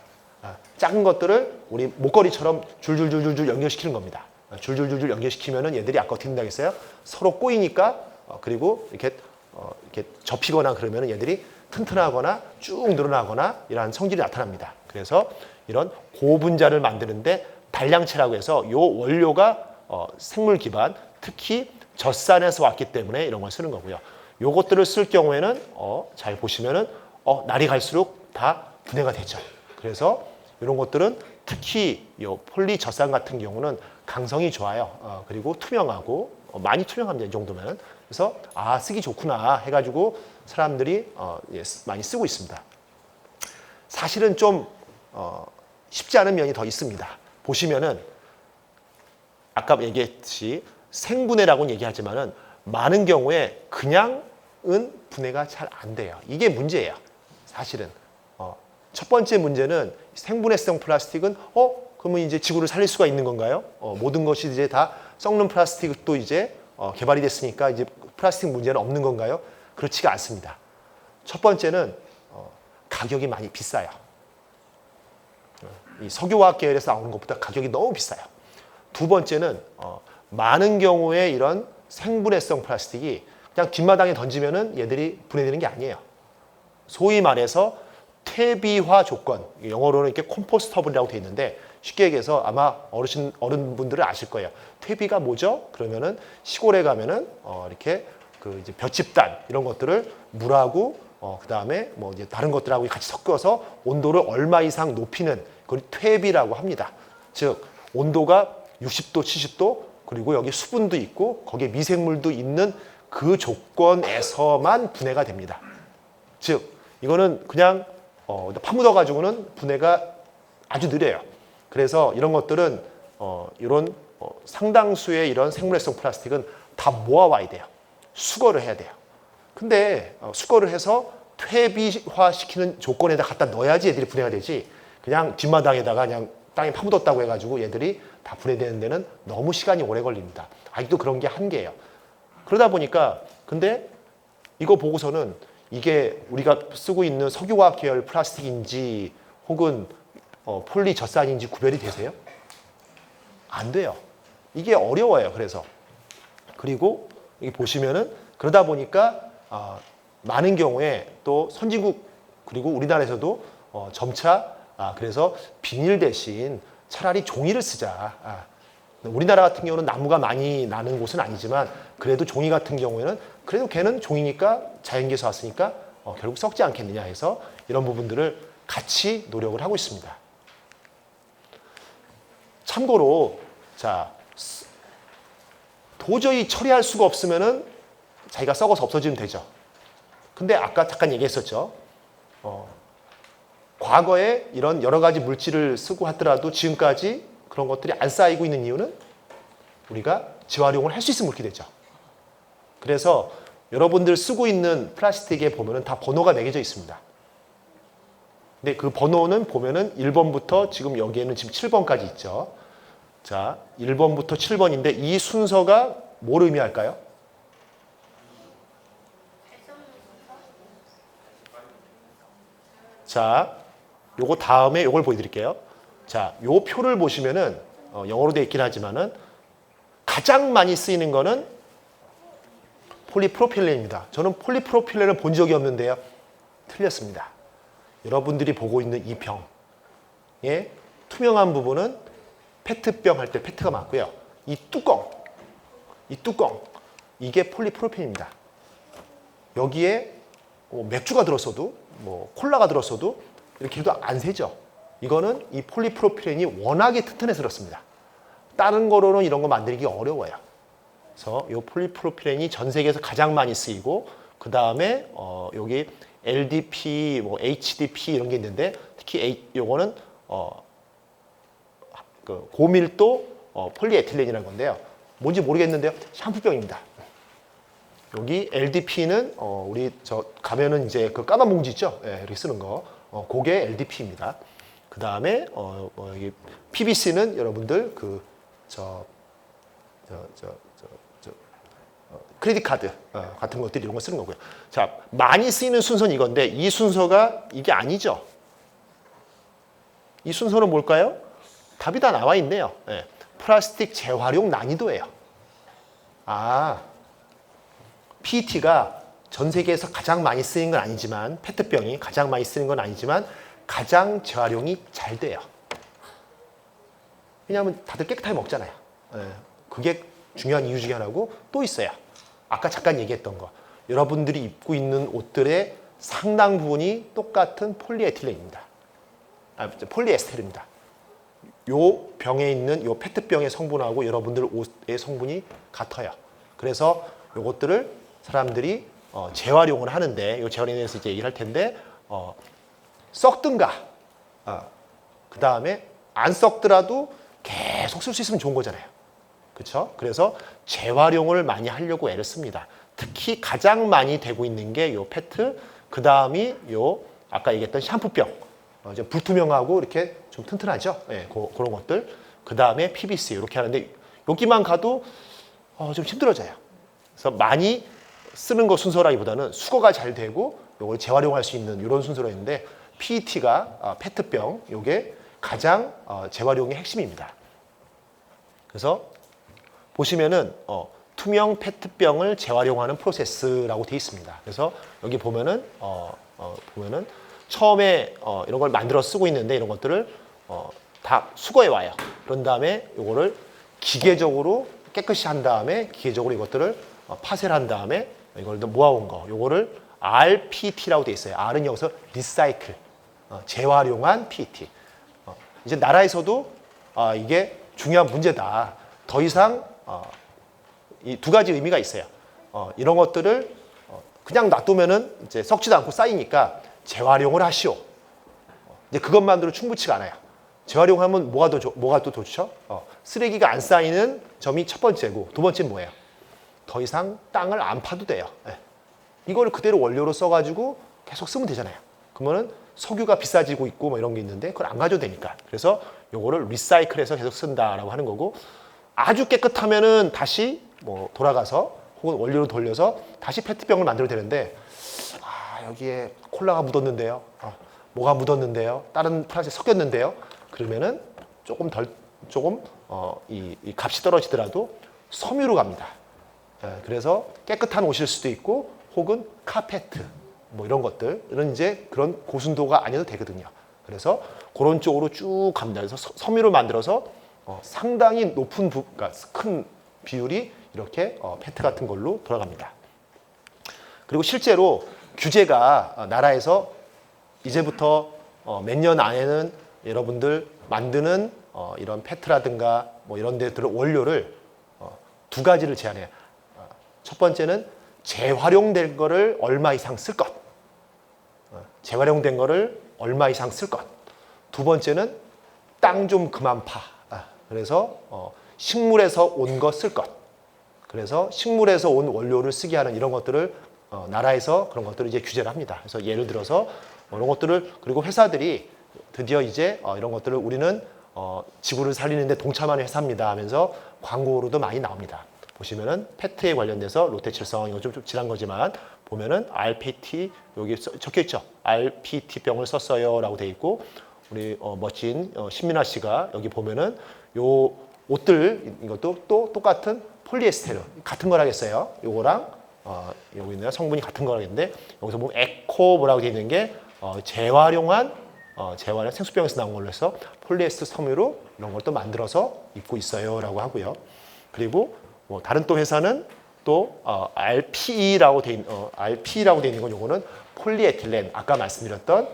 작은 것들을 우리 목걸이처럼 줄줄줄줄 연결시키는 겁니다. 줄줄줄줄 연결시키면은 얘들이 아까 어떻게 된다고 했어요? 서로 꼬이니까 그리고 이렇게 접히거나 그러면은 얘들이 튼튼하거나 쭉 늘어나거나 이러한 성질이 나타납니다. 그래서 이런 고분자를 만드는데 단량체라고 해서 요 원료가 생물 기반, 특히 젖산에서 왔기 때문에 이런 걸 쓰는 거고요. 요것들을 쓸 경우에는 잘 보시면은 날이 갈수록 다 분해가 되죠. 그래서 이런 것들은 특히 요 폴리젖산 같은 경우는 강성이 좋아요. 그리고 투명하고 많이 투명합니다. 이 정도면. 그래서 쓰기 좋구나 해가지고 사람들이 많이 쓰고 있습니다. 사실은 좀 쉽지 않은 면이 더 있습니다. 보시면은 아까 얘기했듯이 생분해라고는 얘기하지만은 많은 경우에 그냥은 분해가 잘 안 돼요. 이게 문제예요. 사실은 첫 번째 문제는 생분해성 플라스틱은 그러면 이제 지구를 살릴 수가 있는 건가요? 모든 것이 이제 다 썩는 플라스틱도 이제 개발이 됐으니까 이제 플라스틱 문제는 없는 건가요? 그렇지가 않습니다. 첫 번째는 가격이 많이 비싸요. 이 석유화학 계열에서 나오는 것보다 가격이 너무 비싸요. 두 번째는 많은 경우에 이런 생분해성 플라스틱이 그냥 뒷마당에 던지면은 얘들이 분해되는 게 아니에요. 소위 말해서 퇴비화 조건, 영어로는 이렇게 컴포스터블이라고 되어 있는데 쉽게 얘기해서 아마 어른분들은 아실 거예요. 퇴비가 뭐죠? 그러면은 시골에 가면은 이렇게 그 이제 볏짚단 이런 것들을 물하고 그다음에 뭐 이제 다른 것들하고 같이 섞어서 온도를 얼마 이상 높이는 그걸 퇴비라고 합니다. 즉 온도가 60도, 70도 그리고 여기 수분도 있고 거기에 미생물도 있는 그 조건에서만 분해가 됩니다. 즉 이거는 그냥 파묻어 가지고는 분해가 아주 느려요. 그래서 이런 것들은 이런 상당수의 이런 생물해성 플라스틱은 다 모아와야 돼요. 수거를 해야 돼요. 근데 수거를 해서 퇴비화시키는 조건에다 갖다 넣어야지 얘들이 분해가 되지 그냥 뒷마당에다가 그냥 땅에 파묻었다고 해가지고 얘들이 다 분해되는 데는 너무 시간이 오래 걸립니다. 아직도 그런 게 한계예요. 그러다 보니까 근데 이거 보고서는 이게 우리가 쓰고 있는 석유화학 계열 플라스틱인지 혹은 폴리 젖산인지 구별이 되세요? 안 돼요. 이게 어려워요. 그리고 여기 보시면은 그러다 보니까 많은 경우에 또 선진국 그리고 우리나라에서도 점차 그래서 비닐 대신 차라리 종이를 쓰자. 우리나라 같은 경우는 나무가 많이 나는 곳은 아니지만 그래도 종이 같은 경우에는 그래도 걔는 종이니까 자연계에서 왔으니까 결국 썩지 않겠느냐 해서 이런 부분들을 같이 노력을 하고 있습니다. 참고로 자 도저히 처리할 수가 없으면은 자기가 썩어서 없어지면 되죠. 근데 아까 잠깐 얘기했었죠. 과거에 이런 여러 가지 물질을 쓰고 하더라도 지금까지 그런 것들이 안 쌓이고 있는 이유는 우리가 재활용을 할 수 있으면 그렇게 되죠. 그래서 여러분들 쓰고 있는 플라스틱에 보면은 다 번호가 매겨져 있습니다. 근데 그 번호는 보면은 1번부터 지금 여기에는 지금 7번까지 있죠. 자, 1번부터 7번인데 이 순서가 뭘 의미할까요? 자, 요거 다음에 요걸 보여드릴게요. 자, 요 표를 보시면은 영어로 되어 있긴 하지만은 가장 많이 쓰이는 거는 폴리프로필렌입니다. 저는 폴리프로필렌을 본 적이 없는데요. 틀렸습니다. 여러분들이 보고 있는 이 병의 투명한 부분은 페트병 할 때 페트가 맞고요. 이 뚜껑, 이게 폴리프로필렌입니다. 여기에 맥주가 들었어도 뭐 콜라가 들었어도 이렇게 해도 안 새죠. 이거는 이 폴리프로필렌이 워낙에 튼튼해서 그렇습니다. 다른 거로는 이런 거 만들기 어려워요. 그래서 이 폴리프로필렌이 전 세계에서 가장 많이 쓰이고 그 다음에 여기 LDP, 뭐 HDP 이런 게 있는데 특히 요거는 그 고밀도 폴리에틸렌이라는 건데요. 뭔지 모르겠는데요. 샴푸병입니다. 여기 LDP는 우리 저 가면은 이제 그 까만 봉지 있죠? 예, 이렇게 쓰는 거. 그게 LDP입니다. 그 다음에 여기 PVC는 여러분들 그 크레딧 카드 같은 것들 이런 거 쓰는 거고요. 자, 많이 쓰이는 순서는 이건데 이 순서가 이게 아니죠. 이 순서는 뭘까요? 답이 다 나와 있네요. 예, 플라스틱 재활용 난이도예요. PET가 전 세계에서 가장 많이 쓰이는 건 아니지만 페트병이 가장 많이 쓰는 건 아니지만 가장 재활용이 잘 돼요. 왜냐하면 다들 깨끗하게 먹잖아요. 예, 그게 중요한 이유 중에 하나고 또 있어요. 아까 잠깐 얘기했던 거. 여러분들이 입고 있는 옷들의 상당 부분이 똑같은 폴리에틸렌입니다. 폴리에스테르입니다. 요 병에 있는 요 페트병의 성분하고 여러분들 옷의 성분이 같아요. 그래서 요것들을 사람들이 재활용을 하는데 요 재활용에 대해서 이제 얘기를 할 텐데 썩든가 그 다음에 안 썩더라도 계속 쓸 수 있으면 좋은 거잖아요. 그렇죠? 그래서 재활용을 많이 하려고 애를 씁니다. 특히 가장 많이 되고 있는 게 요 페트, 그 다음이 요 아까 얘기했던 샴푸병, 이제 불투명하고 이렇게 좀 튼튼하죠. 예, 그런 것들. 그 다음에 PVC 이렇게 하는데 여기만 가도 좀 힘들어져요. 그래서 많이 쓰는 거 순서라기보다는 수거가 잘 되고 이걸 재활용할 수 있는 이런 순서로 있는데 PET가 페트병 이게 가장 재활용의 핵심입니다. 그래서 보시면은 투명 페트병을 재활용하는 프로세스라고 되어 있습니다. 그래서 여기 보면은 보면은 처음에 이런 걸 만들어 쓰고 있는데 이런 것들을 다 수거해 와요. 그런 다음에 요거를 기계적으로 깨끗이 한 다음에 기계적으로 이것들을 파쇄를 한 다음에 이걸 모아온 거 요거를 RPT라고 돼 있어요. R은 여기서 리사이클, 재활용한 PET. 이제 나라에서도 이게 중요한 문제다. 더 이상 이 두 가지 의미가 있어요. 이런 것들을 그냥 놔두면은 이제 썩지도 않고 쌓이니까 재활용을 하시오. 이제 그것만으로 충분치가 않아요. 재활용하면 뭐가 또 좋죠? 쓰레기가 안 쌓이는 점이 첫 번째고 두 번째는 뭐예요? 더 이상 땅을 안 파도 돼요. 네. 이걸 그대로 원료로 써가지고 계속 쓰면 되잖아요. 그러면은 석유가 비싸지고 있고 뭐 이런 게 있는데 그걸 안 가져도 되니까. 그래서 요거를 리사이클해서 계속 쓴다라고 하는 거고 아주 깨끗하면은 다시 뭐 돌아가서 혹은 원료로 돌려서 다시 페트병을 만들어도 되는데 여기에 콜라가 묻었는데요. 뭐가 묻었는데요. 다른 플라스틱 섞였는데요. 그러면은 이 값이 떨어지더라도 섬유로 갑니다. 그래서 깨끗한 옷일 수도 있고 혹은 카페트 뭐 이런 것들은 이제 그런 고순도가 아니어도 되거든요. 그래서 그런 쪽으로 쭉 갑니다. 그래서 섬유로 만들어서 상당히 높은 그러니까 큰 비율이 이렇게 페트 같은 걸로 돌아갑니다. 그리고 실제로 규제가 나라에서 이제부터 몇 년 안에는 여러분들 만드는 이런 페트라든가 뭐 이런 데들 원료를 두 가지를 제한해요. 첫 번째는 재활용된 거를 얼마 이상 쓸 것. 재활용된 거를 얼마 이상 쓸 것. 두 번째는 땅 좀 그만 파. 그래서 식물에서 온 거 쓸 것. 그래서 식물에서 온 원료를 쓰게 하는 이런 것들을 나라에서 그런 것들을 이제 규제를 합니다. 그래서 예를 들어서 이런 것들을 그리고 회사들이 드디어 이제 이런 것들을 우리는 지구를 살리는데 동참하는 회사입니다 하면서 광고로도 많이 나옵니다. 보시면은 페트에 관련돼서 롯데칠성 이거 좀 지난 거지만 보면은 RPT 여기 적혀 있죠. RPT 병을 썼어요라고 돼 있고 우리 멋진 신민아 씨가 여기 보면은 요 옷들 이것도 또 똑같은 폴리에스테르 같은 거라겠어요. 요거랑 여기 있는 성분이 같은 거라겠는데 여기서 보면 에코 뭐라고 돼 있는 게 재활용 생수병에서 나온 걸로 해서 폴리에스터 섬유로 이런 걸 또 만들어서 입고 있어요라고 하고요. 그리고 뭐 다른 또 회사는 또 RPE라고 돼 있는 건 요거는 폴리에틸렌 아까 말씀드렸던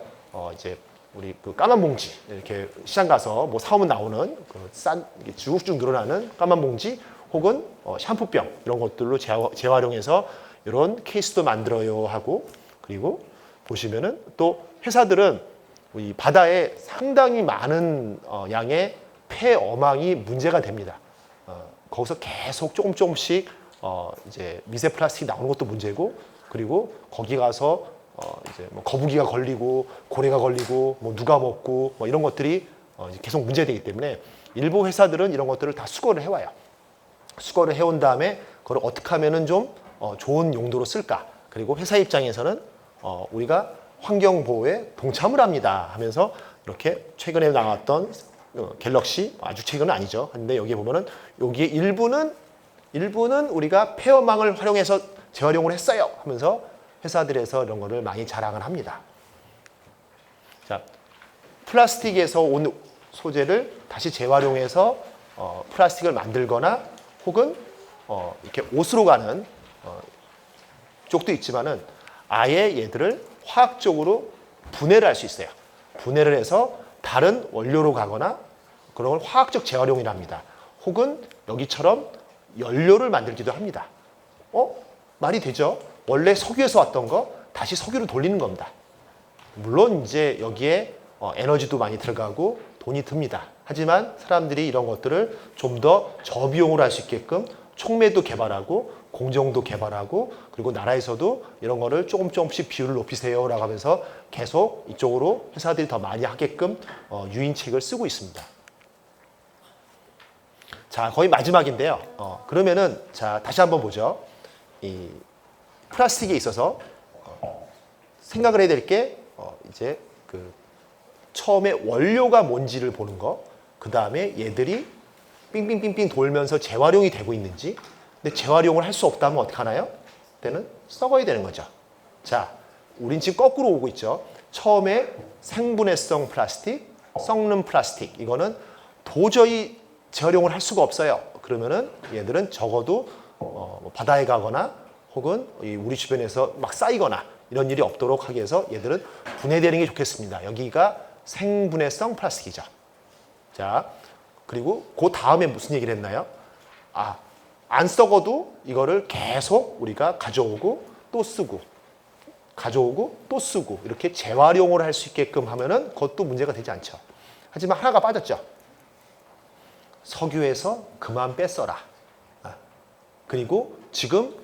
이제 우리 그 까만 봉지 이렇게 시장 가서 뭐 사오면 나오는 그 싼 쭉쭉 늘어나는 까만 봉지 혹은 샴푸병 이런 것들로 재활용해서 이런 케이스도 만들어요 하고 그리고 보시면은 또 회사들은 이 바다에 상당히 많은 양의 폐어망이 문제가 됩니다. 거기서 계속 조금씩 이제 미세 플라스틱이 나오는 것도 문제고 그리고 거기 가서 이제 뭐 거북이가 걸리고 고래가 걸리고 뭐 누가 먹고 뭐 이런 것들이 이제 계속 문제되기 때문에 일부 회사들은 이런 것들을 다 수거를 해와요. 수거를 해온 다음에 그걸 어떻게 하면은 좀 좋은 용도로 쓸까? 그리고 회사 입장에서는 우리가 환경 보호에 동참을 합니다 하면서 이렇게 최근에 나왔던 갤럭시 아주 최근은 아니죠. 근데 여기 보면은 여기에 일부는 우리가 폐어망을 활용해서 재활용을 했어요 하면서 회사들에서 이런 거를 많이 자랑을 합니다. 자, 플라스틱에서 온 소재를 다시 재활용해서 플라스틱을 만들거나 혹은 이렇게 옷으로 가는 쪽도 있지만은 아예 얘들을 화학적으로 분해를 할 수 있어요. 분해를 해서 다른 원료로 가거나 그런 걸 화학적 재활용이라 합니다. 혹은 여기처럼 연료를 만들기도 합니다. 말이 되죠? 원래 석유에서 왔던 거 다시 석유로 돌리는 겁니다. 물론 이제 여기에 에너지도 많이 들어가고 돈이 듭니다. 하지만 사람들이 이런 것들을 좀 더 저비용으로 할 수 있게끔 촉매도 개발하고 공정도 개발하고 그리고 나라에서도 이런 거를 조금씩 비율을 높이세요라고 하면서 계속 이쪽으로 회사들이 더 많이 하게끔 유인책을 쓰고 있습니다. 자, 거의 마지막인데요. 그러면은 자 다시 한번 보죠. 이 플라스틱에 있어서 생각을 해야 될 게 이제 그 처음에 원료가 뭔지를 보는 거, 그 다음에 얘들이 빙빙빙빙 돌면서 재활용이 되고 있는지. 근데 재활용을 할 수 없다면 어떻게 하나요? 그때는 썩어야 되는 거죠. 자, 우린 지금 거꾸로 오고 있죠. 처음에 생분해성 플라스틱, 썩는 플라스틱. 이거는 도저히 재활용을 할 수가 없어요. 그러면은 얘들은 적어도 뭐 바다에 가거나 혹은 우리 주변에서 막 쌓이거나 이런 일이 없도록 하기 위해서 얘들은 분해되는 게 좋겠습니다. 여기가 생분해성 플라스틱이죠. 자, 그리고 그 다음에 무슨 얘기를 했나요? 안 썩어도 이거를 계속 우리가 가져오고 또 쓰고 가져오고 또 쓰고 이렇게 재활용을 할 수 있게끔 하면은 그것도 문제가 되지 않죠. 하지만 하나가 빠졌죠. 석유에서 그만 뺐어라. 그리고 지금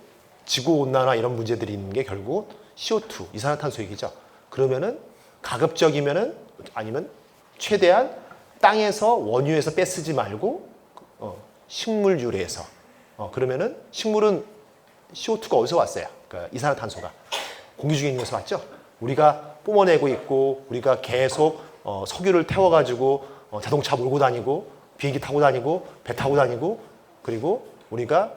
지구온난화 이런 문제들이 있는 게 결국 CO2, 이산화탄소 얘기죠. 그러면은 가급적이면은 아니면 최대한 땅에서 원유에서 빼쓰지 말고 식물 유래에서 그러면은 식물은 CO2가 어디서 왔어요? 그러니까 이산화탄소가 공기 중에 있는 것에서 왔죠. 우리가 뿜어내고 있고 우리가 계속 석유를 태워가지고 자동차 몰고 다니고 비행기 타고 다니고 배 타고 다니고 그리고 우리가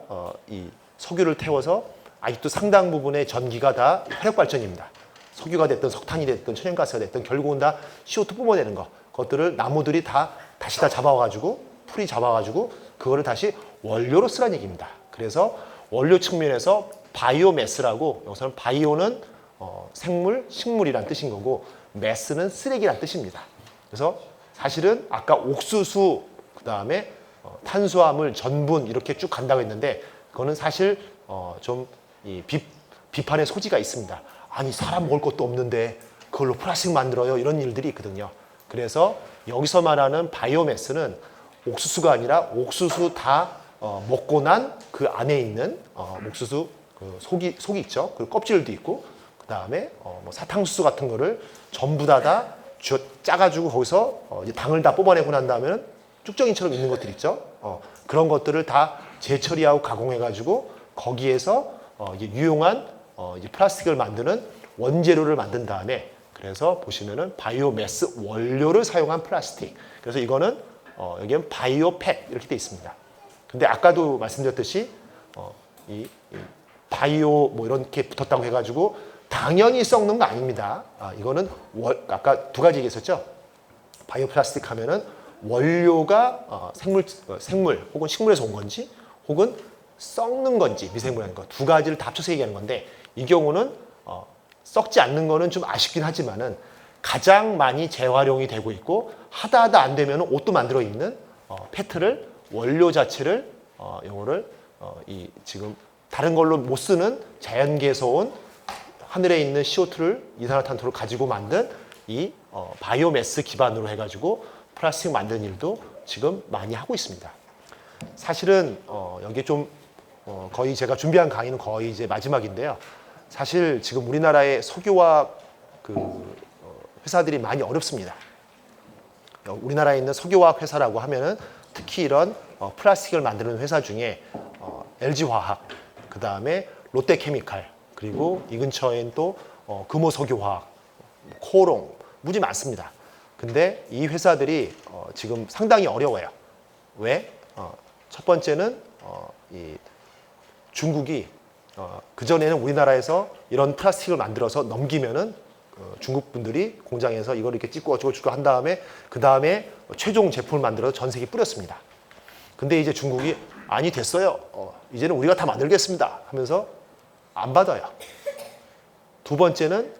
이 석유를 태워서 아직도 상당 부분의 전기가 다 화력 발전입니다. 석유가 됐든 석탄이 됐든 천연가스가 됐든 결국은 다 CO2 뿜어내는 거. 그것들을 나무들이 다시 잡아와가지고 풀이 잡아가지고 그거를 다시 원료로 쓰라는 얘기입니다. 그래서 원료 측면에서 바이오매스라고 여기서는 바이오는 생물, 식물이란 뜻인 거고 매스는 쓰레기란 뜻입니다. 그래서 사실은 아까 옥수수 그다음에 탄수화물, 전분 이렇게 쭉 간다고 했는데 그거는 사실 좀 이 비판의 소지가 있습니다. 아니 사람 먹을 것도 없는데 그걸로 플라스틱 만들어요 이런 일들이 있거든요. 그래서 여기서 말하는 바이오매스는 옥수수가 아니라 옥수수 다 먹고 난 그 안에 있는 옥수수 그 속이 있죠. 그리고 껍질도 있고 그 다음에 뭐 사탕수수 같은 거를 전부 다 짜가지고 거기서 이제 당을 다 뽑아내고 난 다음에는 쭉정이처럼 있는 것들 있죠. 그런 것들을 다 재처리하고 가공해가지고 거기에서 이제 유용한 이제 플라스틱을 만드는 원재료를 만든 다음에 그래서 보시면은 바이오매스 원료를 사용한 플라스틱. 그래서 이거는 여기는 바이오팩 이렇게 돼 있습니다. 근데 아까도 말씀드렸듯이 이 바이오 뭐 이렇게 붙었다고 해가지고 당연히 썩는 거 아닙니다. 이거는 아까 두 가지 얘기했었죠. 바이오 플라스틱 하면은 원료가 생물 혹은 식물에서 온 건지 혹은 썩는 건지 미생물이라는 거 두 가지를 다 합쳐서 얘기하는 건데 이 경우는 썩지 않는 거는 좀 아쉽긴 하지만은 가장 많이 재활용이 되고 있고 하다 안 되면 옷도 만들어 입는 페트를 원료 자체를 요거를 이 지금 다른 걸로 못 쓰는 자연계에서 온 하늘에 있는 CO2를 이산화탄소를 가지고 만든 이 바이오매스 기반으로 해가지고 플라스틱 만드는 일도 지금 많이 하고 있습니다. 사실은 여기 좀 거의 제가 준비한 강의는 거의 이제 마지막인데요. 사실 지금 우리나라의 석유화학 회사들이 많이 어렵습니다. 우리나라에 있는 석유화학 회사라고 하면은 특히 이런 플라스틱을 만드는 회사 중에 LG화학, 그 다음에 롯데케미칼, 그리고 이 근처엔 또 금호석유화학, 코롱, 무지 많습니다. 근데 이 회사들이 지금 상당히 어려워요. 왜? 첫 번째는 이 중국이 그전에는 우리나라에서 이런 플라스틱을 만들어서 넘기면은 중국 분들이 공장에서 이걸 이렇게 찍고 어쩌고 한 다음에 그 다음에 최종 제품을 만들어서 전 세계에 뿌렸습니다. 근데 이제 중국이 아니 됐어요. 이제는 우리가 다 만들겠습니다. 하면서 안 받아요. 두 번째는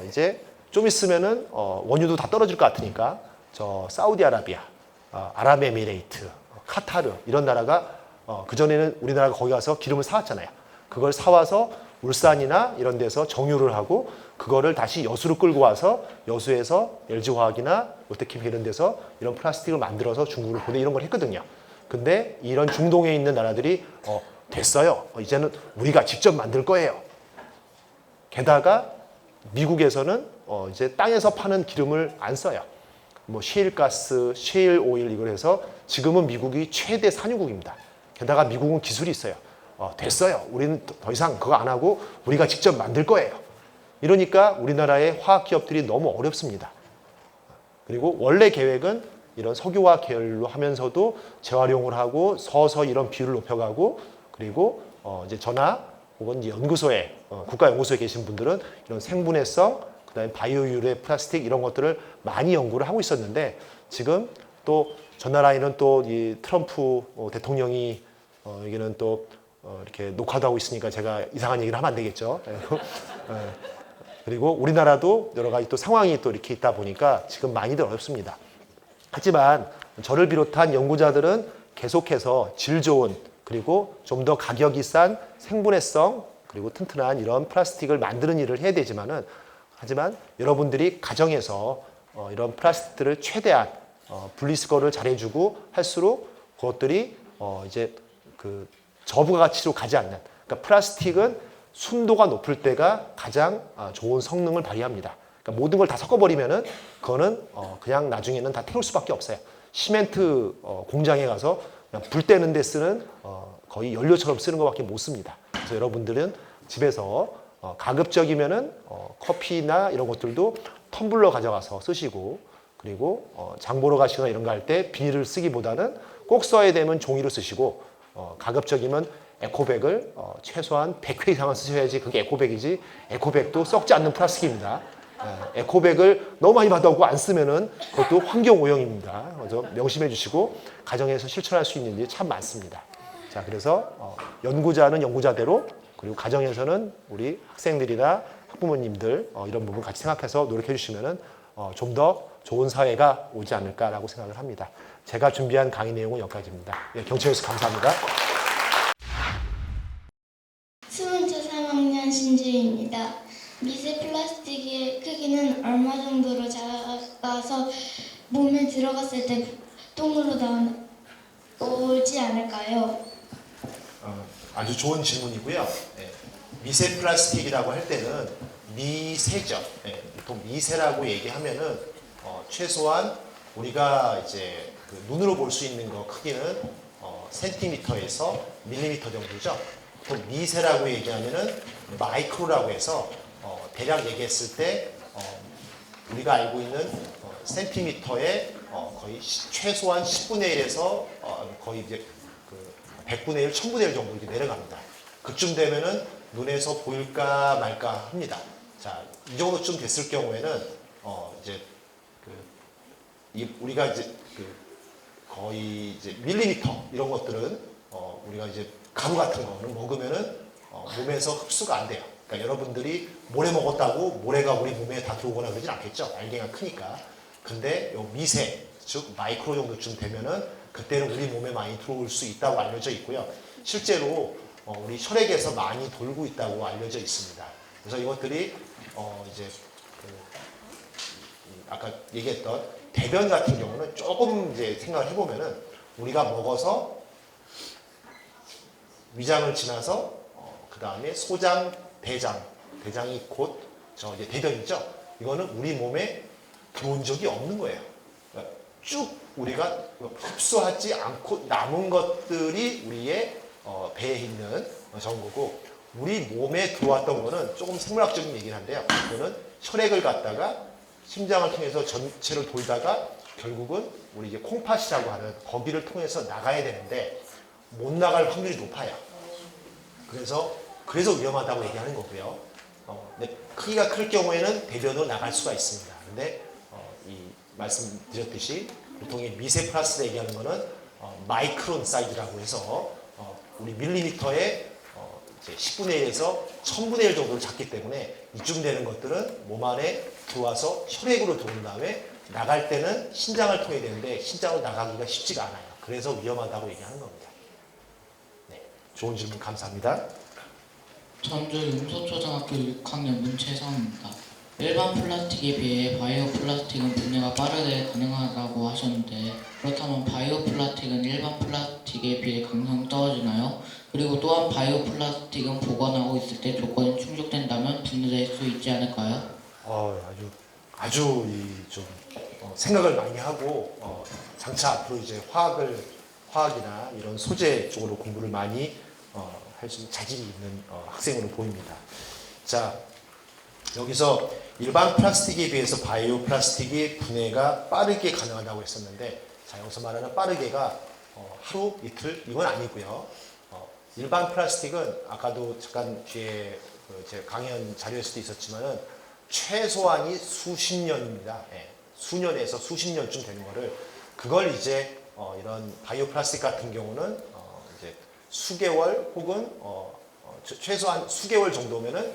이제 좀 있으면은 원유도 다 떨어질 것 같으니까 저 사우디아라비아, 아랍에미레이트, 카타르 이런 나라가 그전에는 우리나라가 거기 가서 기름을 사왔잖아요. 그걸 사와서 울산이나 이런 데서 정유를 하고 그거를 다시 여수로 끌고 와서 여수에서 LG화학이나 롯데케미칼 이런 데서 이런 플라스틱을 만들어서 중국으로 보내 이런 걸 했거든요. 근데 이런 중동에 있는 나라들이 됐어요. 이제는 우리가 직접 만들 거예요. 게다가 미국에서는 이제 땅에서 파는 기름을 안 써요. 뭐 셰일가스, 셰일 오일 이걸 해서 지금은 미국이 최대 산유국입니다. 게다가 미국은 기술이 있어요. 됐어요. 우리는 더 이상 그거 안 하고 우리가 직접 만들 거예요. 이러니까 우리나라의 화학기업들이 너무 어렵습니다. 그리고 원래 계획은 이런 석유화학 계열로 하면서도 재활용을 하고 서서히 이런 비율을 높여가고 그리고 이제 전화 혹은 이제 연구소에 국가연구소에 계신 분들은 이런 생분해성 그다음에 바이오 유래 플라스틱 이런 것들을 많이 연구를 하고 있었는데 지금 또 전나라에는 또 이 트럼프 대통령이 여기는 또 이렇게 녹화도 하고 있으니까 제가 이상한 얘기를 하면 안 되겠죠. 그리고 우리나라도 여러 가지 또 상황이 또 이렇게 있다 보니까 지금 많이들 어렵습니다. 하지만 저를 비롯한 연구자들은 계속해서 질 좋은 그리고 좀 더 가격이 싼 생분해성 그리고 튼튼한 이런 플라스틱을 만드는 일을 해야 되지만은 하지만 여러분들이 가정에서 이런 플라스틱들을 최대한 분리수거를 잘해주고 할수록 그것들이 이제 그 저부가 가치로 가지 않는 그러니까 플라스틱은 순도가 높을 때가 가장 좋은 성능을 발휘합니다. 그러니까 모든 걸 다 섞어버리면은 그거는 그냥 나중에는 다 태울 수밖에 없어요. 시멘트 공장에 가서 그냥 불 때는 데 쓰는 거의 연료처럼 쓰는 것밖에 못 씁니다. 그래서 여러분들은 집에서 가급적이면은 커피나 이런 것들도 텀블러 가져가서 쓰시고 그리고 장 보러 가시거나 이런 거 할 때 비닐을 쓰기보다는 꼭 써야 되면 종이로 쓰시고 가급적이면 에코백을 최소한 100회 이상은 쓰셔야지 그게 에코백이지 에코백도 썩지 않는 플라스틱입니다. 에코백을 너무 많이 받아오고 안 쓰면은 그것도 환경오염입니다. 그래서 명심해 주시고 가정에서 실천할 수 있는 일이 참 많습니다. 자, 그래서 연구자는 연구자대로 그리고 가정에서는 우리 학생들이나 학부모님들 이런 부분 같이 생각해서 노력해 주시면은 좀 더 좋은 사회가 오지 않을까라고 생각을 합니다. 제가 준비한 강의 내용은 여기까지입니다. 예, 경청해 주셔서 감사합니다. 수문초 3학년 신주입니다. 미세 플라스틱의 크기는 얼마 정도로 작아서 몸에 들어갔을 때 똥으로 나오지 않을까요? 아주 좋은 질문이고요. 미세 플라스틱이라고 할 때는 미세죠. 보통 미세라고 얘기하면은 최소한 우리가 이제 그 눈으로 볼 수 있는 거 크기는 센티미터에서 밀리미터 정도죠. 보통 미세라고 얘기하면은 마이크로라고 해서 대략 얘기했을 때 우리가 알고 있는 센티미터의 거의 최소한 10분의 1에서 거의 이제 그 100분의 1, 1000분의 1 정도 이렇게 내려갑니다. 그쯤 되면은 눈에서 보일까 말까 합니다. 자, 이 정도쯤 됐을 경우에는 이제 우리가 이제 거의 이제 밀리미터 이런 것들은 우리가 이제 가루 같은 거는 먹으면은 몸에서 흡수가 안 돼요. 그러니까 여러분들이 모래 먹었다고 모래가 우리 몸에 다 들어오거나 그러진 않겠죠. 알갱이가 크니까. 근데 요 미세, 즉 마이크로 정도쯤 되면은 그때는 우리 몸에 많이 들어올 수 있다고 알려져 있고요. 실제로 우리 혈액에서 많이 돌고 있다고 알려져 있습니다. 그래서 이것들이 이제 아까 얘기했던 대변 같은 경우는 조금 이제 생각을 해보면은 우리가 먹어서 위장을 지나서 그 다음에 소장, 대장이 곧 저 이제 대변이죠. 이거는 우리 몸에 들어온 적이 없는 거예요. 그러니까 쭉 우리가 흡수하지 않고 남은 것들이 우리의 배에 있는 정보고 우리 몸에 들어왔던 거는 조금 생물학적인 얘기를 한데요. 그거는 혈액을 갖다가 심장을 통해서 전체를 돌다가 결국은 우리 이제 콩팥이라고 하는 거기를 통해서 나가야 되는데 못 나갈 확률이 높아요. 그래서 위험하다고 얘기하는 거고요. 근데 크기가 클 경우에는 대변으로 나갈 수가 있습니다. 근데 이 말씀드렸듯이 보통 이 미세 플라스틱 얘기하는 거는 마이크론 사이즈라고 해서 우리 밀리미터의 이제 10분의 1에서 1000분의 1 정도로 작기 때문에 이쯤 되는 것들은 몸 안에 들어와서 혈액으로 들어온 다음에 나갈 때는 신장을 통해야 되는데 신장으로 나가기가 쉽지가 않아요. 그래서 위험하다고 얘기하는 겁니다. 네, 좋은 질문 감사합니다. 전주 용서초등학교 6학년 문채성입니다. 일반 플라스틱에 비해 바이오 플라스틱은 분해가 빠르게 가능하다고 하셨는데 그렇다면 바이오 플라스틱은 일반 플라스틱에 비해 강성이 떨어지나요? 그리고 또한 바이오 플라스틱은 보관하고 있을 때 조건이 충족된다면 분해될 수 있지 않을까요? 아주 좀 생각을 많이 하고 장차 앞으로 이제 화학이나 이런 소재 쪽으로 공부를 많이 할 수 있는 자질이 있는 학생으로 보입니다. 자, 여기서 일반 플라스틱에 비해서 바이오 플라스틱이 분해가 빠르게 가능하다고 했었는데, 자, 여기서 말하는 빠르게가 하루, 이틀 이건 아니고요. 일반 플라스틱은 아까도 잠깐 뒤에 제 강연 자료에서도 있었지만은 최소한이 수십 년입니다. 예, 수년에서 수십 년쯤 되는 거를 그걸 이제 이런 바이오 플라스틱 같은 경우는 이제 수개월 혹은 최소한 수개월 정도면은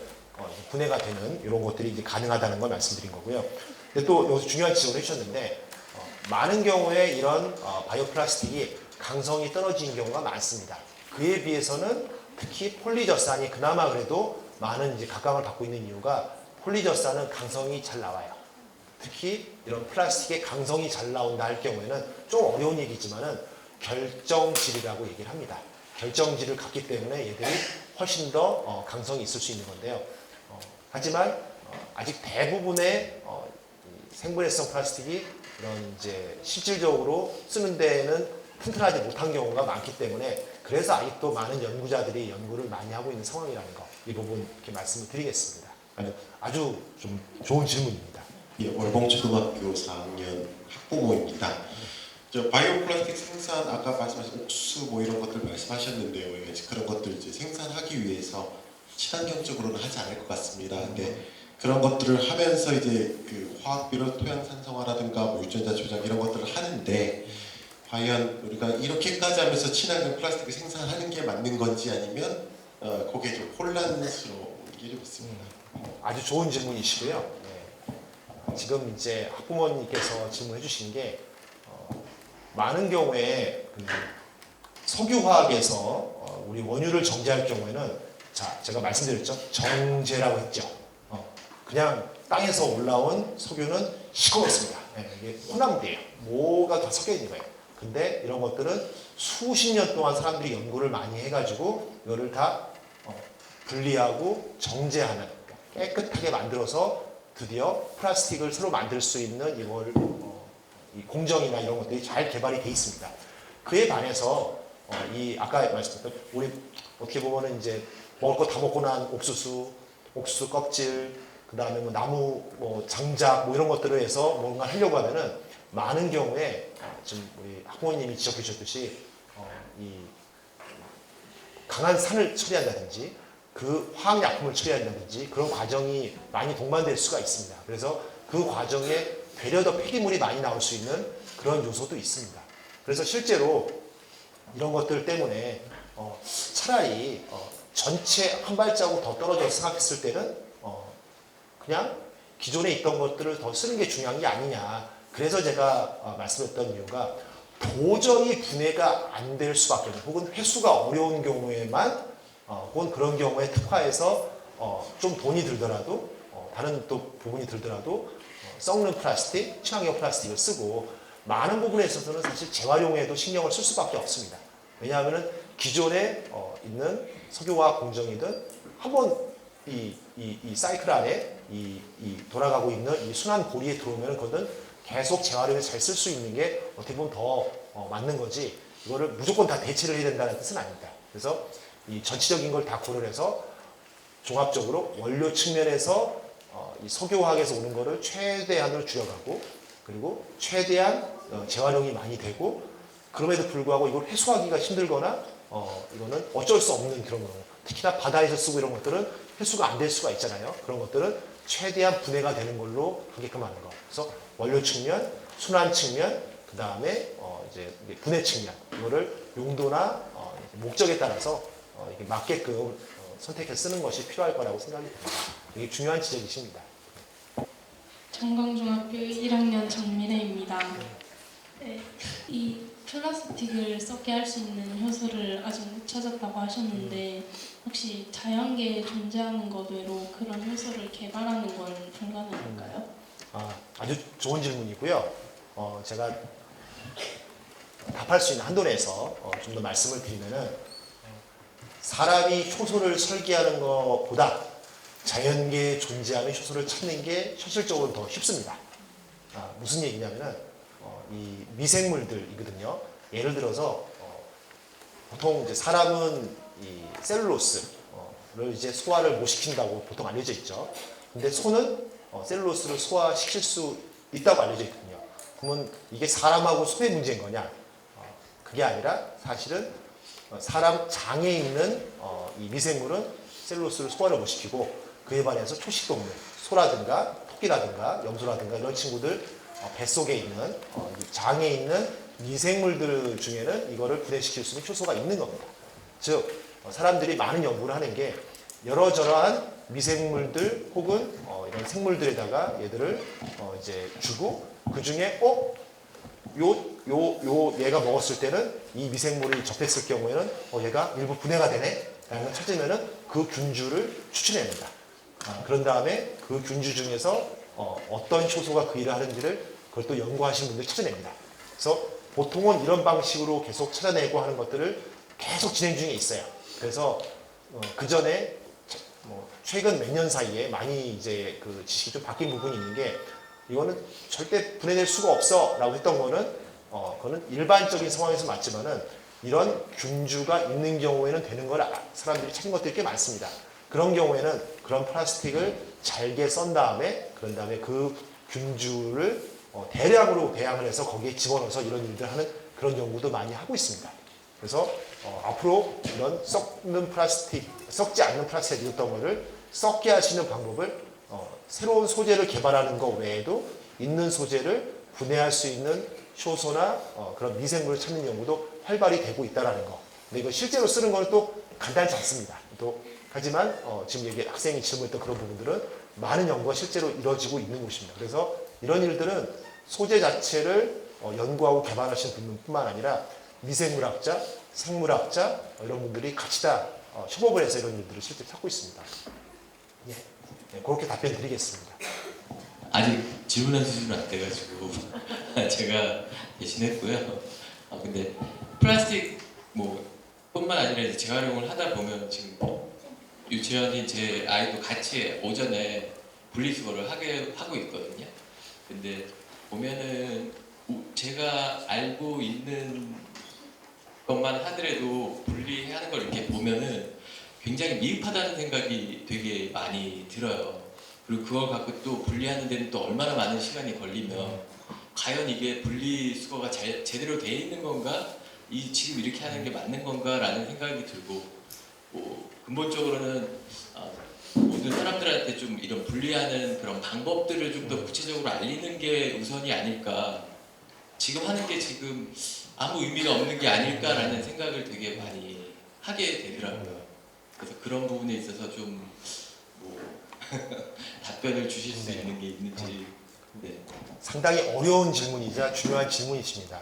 분해가 되는 이런 것들이 이제 가능하다는 걸 말씀드린 거고요. 근데 또 여기서 중요한 지적을 해주셨는데 많은 경우에 이런 바이오 플라스틱이 강성이 떨어지는 경우가 많습니다. 그에 비해서는 특히 폴리저산이 그나마 그래도 많은 이제 각광을 받고 있는 이유가 폴리저산은 강성이 잘 나와요. 특히 이런 플라스틱의 강성이 잘 나온다 할 경우에는 좀 어려운 얘기지만은 결정질이라고 얘기를 합니다. 결정질을 갖기 때문에 얘들이 훨씬 더 강성이 있을 수 있는 건데요. 하지만 아직 대부분의 생분해성 플라스틱이 이런 이제 실질적으로 쓰는 데에는 튼튼하지 못한 경우가 많기 때문에 그래서 아직도 많은 연구자들이 연구를 많이 하고 있는 상황이라는 거, 이 부분 이렇게 말씀을 드리겠습니다. 아주 좀 좋은 질문입니다. 예, 월봉초등학교 4학년 학부모입니다. 저 바이오 플라스틱 생산 아까 말씀하신 옥수수 뭐 이런 것들 말씀하셨는데요. 예, 그런 것들 이제 생산하기 위해서 친환경적으로는 하지 않을 것 같습니다. 근데 그런 것들을 하면서 이제 그 화학비료 토양 산성화라든가 뭐 유전자 조작 이런 것들을 하는데 과연 우리가 이렇게까지 하면서 친환경 플라스틱을 생산하는 게 맞는 건지 아니면 그게 좀 혼란스러운 게 좀 있습니다. 아주 좋은 질문이시고요. 네. 지금 이제 학부모님께서 질문해 주신 게 많은 경우에 그 석유화학에서 우리 원유를 정제할 경우에는 자 제가 말씀드렸죠. 정제라고 했죠. 그냥 땅에서 올라온 석유는 시커멓습니다. 네, 이게 혼합물이에요. 뭐가 다 섞여 있는 거예요. 근데 이런 것들은 수십 년 동안 사람들이 연구를 많이 해가지고 이거를 다 분리하고 정제하는 깨끗하게 만들어서 드디어 플라스틱을 새로 만들 수 있는 이걸 이 공정이나 이런 것들이 잘 개발이 돼 있습니다. 그에 반해서 이 아까 말씀드렸던 우리 어떻게 보면은 이제 먹을 거 다 먹고 난 옥수수 껍질, 그 다음에 뭐 나무 뭐 장작 뭐 이런 것들을 해서 뭔가 하려고 하면은 많은 경우에 지금 우리 학부모님이 지적해 주셨듯이 이 강한 산을 처리한다든지 그 화학약품을 처리한다든지 그런 과정이 많이 동반될 수가 있습니다. 그래서 그 과정에 되려 더 폐기물이 많이 나올 수 있는 그런 요소도 있습니다. 그래서 실제로 이런 것들 때문에 차라리 전체 한 발자국 더 떨어져서 생각했을 때는 그냥 기존에 있던 것들을 더 쓰는 게 중요한 게 아니냐. 그래서 제가 말씀했던 이유가 도저히 분해가 안 될 수밖에 없는 혹은 회수가 어려운 경우에만 혹은 그런 경우에 특화해서 좀 돈이 들더라도 다른 또 부분이 들더라도 썩는 플라스틱, 친환경 플라스틱을 쓰고 많은 부분에 있어서는 사실 재활용에도 신경을 쓸 수밖에 없습니다. 왜냐하면 기존에 있는 석유화학 공정이든 한번 이 사이클 안에 이 돌아가고 있는 이 순환 고리에 들어오면 그거는 계속 재활용에 잘 쓸 수 있는 게 어떻게 보면 더 맞는 거지 이거를 무조건 다 대체를 해야 된다는 뜻은 아닙니다. 그래서 이 전체적인 걸 다 고려를 해서 종합적으로 원료 측면에서 이 석유화학에서 오는 거를 최대한으로 줄여가고 그리고 최대한 재활용이 많이 되고 그럼에도 불구하고 이걸 회수하기가 힘들거나 이거는 어쩔 수 없는 그런 경우 특히나 바다에서 쓰고 이런 것들은 회수가 안 될 수가 있잖아요. 그런 것들은 최대한 분해가 되는 걸로 하게끔 하는 거. 그래서 원료 측면, 순환 측면, 그 다음에 이제 분해 측면 이거를 용도나 목적에 따라서 이게 맞게끔 선택해서 쓰는 것이 필요할 거라고 생각이 듭니다. 이게 중요한 지적이십니다. 정광중학교 1학년 정미래입니다. 네, 이 플라스틱을 썩게 할 수 있는 효소를 아직 못 찾았다고 하셨는데 혹시 자연계에 존재하는 것 외로 그런 효소를 개발하는 건 불가능할까요? 아주 좋은 질문이고요. 제가 답할 수 있는 한도 내에서 좀 더 말씀을 드리면은 사람이 효소를 설계하는 것보다 자연계에 존재하는 효소를 찾는 게 현실적으로 더 쉽습니다. 무슨 얘기냐면은 이 미생물들이거든요. 예를 들어서 보통 이제 사람은 이 셀룰로스를 이제 소화를 못 시킨다고 보통 알려져 있죠. 근데 소는 셀룰로스를 소화시킬 수 있다고 알려져 있거든요. 그러면 이게 사람하고 소의 문제인 거냐? 그게 아니라 사실은 사람 장에 있는 이 미생물은 셀룰로스를 소화를 못 시키고 그에 반해서 초식동물, 소라든가 토끼라든가 염소라든가 이런 친구들 뱃속에 있는 이 장에 있는 미생물들 중에는 이거를 분해시킬 수 있는 효소가 있는 겁니다. 즉 사람들이 많은 연구를 하는 게 여러저러한 미생물들 혹은 이런 생물들에다가 얘들을 이제 주고 그 중에 얘가 먹었을 때는 이 미생물이 접했을 경우에는 얘가 일부 분해가 되네 라는 걸 찾으면은 그 균주를 추출해냅니다. 그런 다음에 그 균주 중에서 어떤 효소가 그 일을 하는지를 그걸 또 연구하신 분들이 찾아냅니다. 그래서 보통은 이런 방식으로 계속 찾아내고 하는 것들을 계속 진행 중에 있어요. 그래서 그 전에 최근 몇 년 사이에 많이 이제 그 지식이 좀 바뀐 부분이 있는 게 이거는 절대 분해될 수가 없어라고 했던 거는 그거는 일반적인 상황에서 맞지만은 이런 균주가 있는 경우에는 되는 걸 사람들이 찾은 것들이 꽤 많습니다. 그런 경우에는 그런 플라스틱을 잘게 썬 다음에 그런 다음에 그 균주를 대량으로 배양을 해서 거기에 집어넣어서 이런 일들 하는 그런 연구도 많이 하고 있습니다. 그래서 앞으로 이런 썩는 플라스틱, 썩지 않는 플라스틱 이었던 거를 썩게 하시는 방법을 새로운 소재를 개발하는 것 외에도 있는 소재를 분해할 수 있는 효소나 그런 미생물을 찾는 연구도 활발히 되고 있다는 거. 근데 이거 실제로 쓰는 건 또 간단치 않습니다. 또 하지만 지금 학생이 질문했던 그런 부분들은 많은 연구가 실제로 이루어지고 있는 곳입니다. 그래서 이런 일들은 소재 자체를 연구하고 개발하시는 분뿐만 아니라 미생물학자, 생물학자 이런 분들이 같이 다 협업을 해서 이런 일들을 실제 찾고 있습니다. 예, 그렇게 답변 드리겠습니다. 아직 질문한 수준은 안 돼가지고 제가 대신했고요. 근데 플라스틱 뿐만 아니라 이제 재활용을 하다 보면 지금 유치원인 제 아이도 같이 오전에 분리수거를 하고 있거든요. 근데 보면은 제가 알고 있는 것만 하더라도 분리하는 걸 이렇게 보면은 굉장히 미흡하다는 생각이 되게 많이 들어요. 그리고 그걸 갖고 또 분리하는 데는 또 얼마나 많은 시간이 걸리면 과연 이게 분리수거가 제대로 돼 있는 건가? 지금 이렇게 하는 게 맞는 건가? 라는 생각이 들고 근본적으로는 모든 사람들한테 좀 이런 분리하는 그런 방법들을 좀 더 구체적으로 알리는 게 우선이 아닐까. 지금 하는 게 지금 아무 의미가 없는 게 아닐까라는 생각을 되게 많이 하게 되더라고요. 그래서 그런 부분에 있어서 좀 답변을 주실 수 있는 게 있는지. 네. 상당히 어려운 질문이자 중요한 질문이십니다.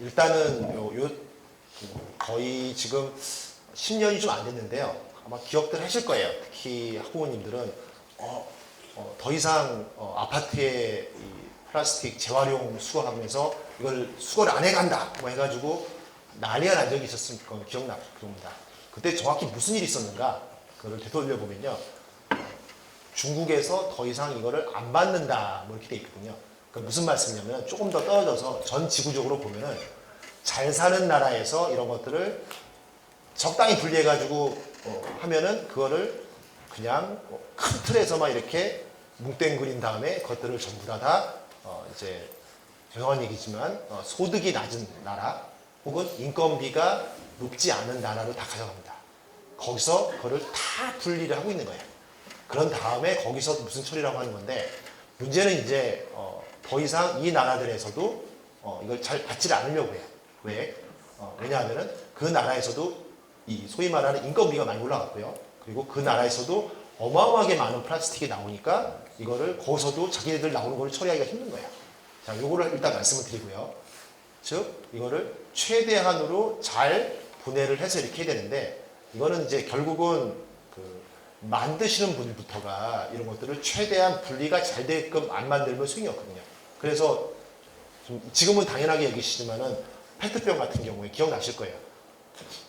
일단은 거의 지금 10년이 좀 안 됐는데요. 아마 기억들 하실 거예요. 특히 학부모님들은 더 이상 아파트에 이 플라스틱 재활용 수거하면서 이걸 수거를 안 해간다 해가지고 난리가 난 적이 있었을 거 기억납니다. 그때 정확히 무슨 일이 있었는가 그걸 되돌려 보면요. 중국에서 더 이상 이거를 안 받는다 이렇게 돼 있거든요. 그 무슨 말씀이냐면 조금 더 떨어져서 전 지구적으로 보면은 잘 사는 나라에서 이런 것들을 적당히 분리해가지고 하면은 그거를 그냥 큰 틀에서만 이렇게 뭉땡그린 다음에 그것들을 전부 다 이제 죄송한 얘기지만 소득이 낮은 나라 혹은 인건비가 높지 않은 나라로 다 가져갑니다. 거기서 그거를 다 분리를 하고 있는 거예요. 그런 다음에 거기서 무슨 처리라고 하는 건데 문제는 이제 더 이상 이 나라들에서도 이걸 잘 받지를 않으려고 해요. 왜? 왜냐하면은 그 나라에서도 이 소위 말하는 인건비가 많이 올라갔고요. 그리고 그 나라에서도 어마어마하게 많은 플라스틱이 나오니까 이거를 거기서도 자기네들 나오는 걸 처리하기가 힘든 거예요. 자, 요거를 일단 말씀을 드리고요. 즉, 이거를 최대한으로 잘 분해를 해서 이렇게 해야 되는데 이거는 이제 결국은 그 만드시는 분부터가 이런 것들을 최대한 분리가 잘 되게끔 안 만들면 소용이 없거든요. 그래서 지금은 당연하게 여기시지만은 페트병 같은 경우에 기억나실 거예요.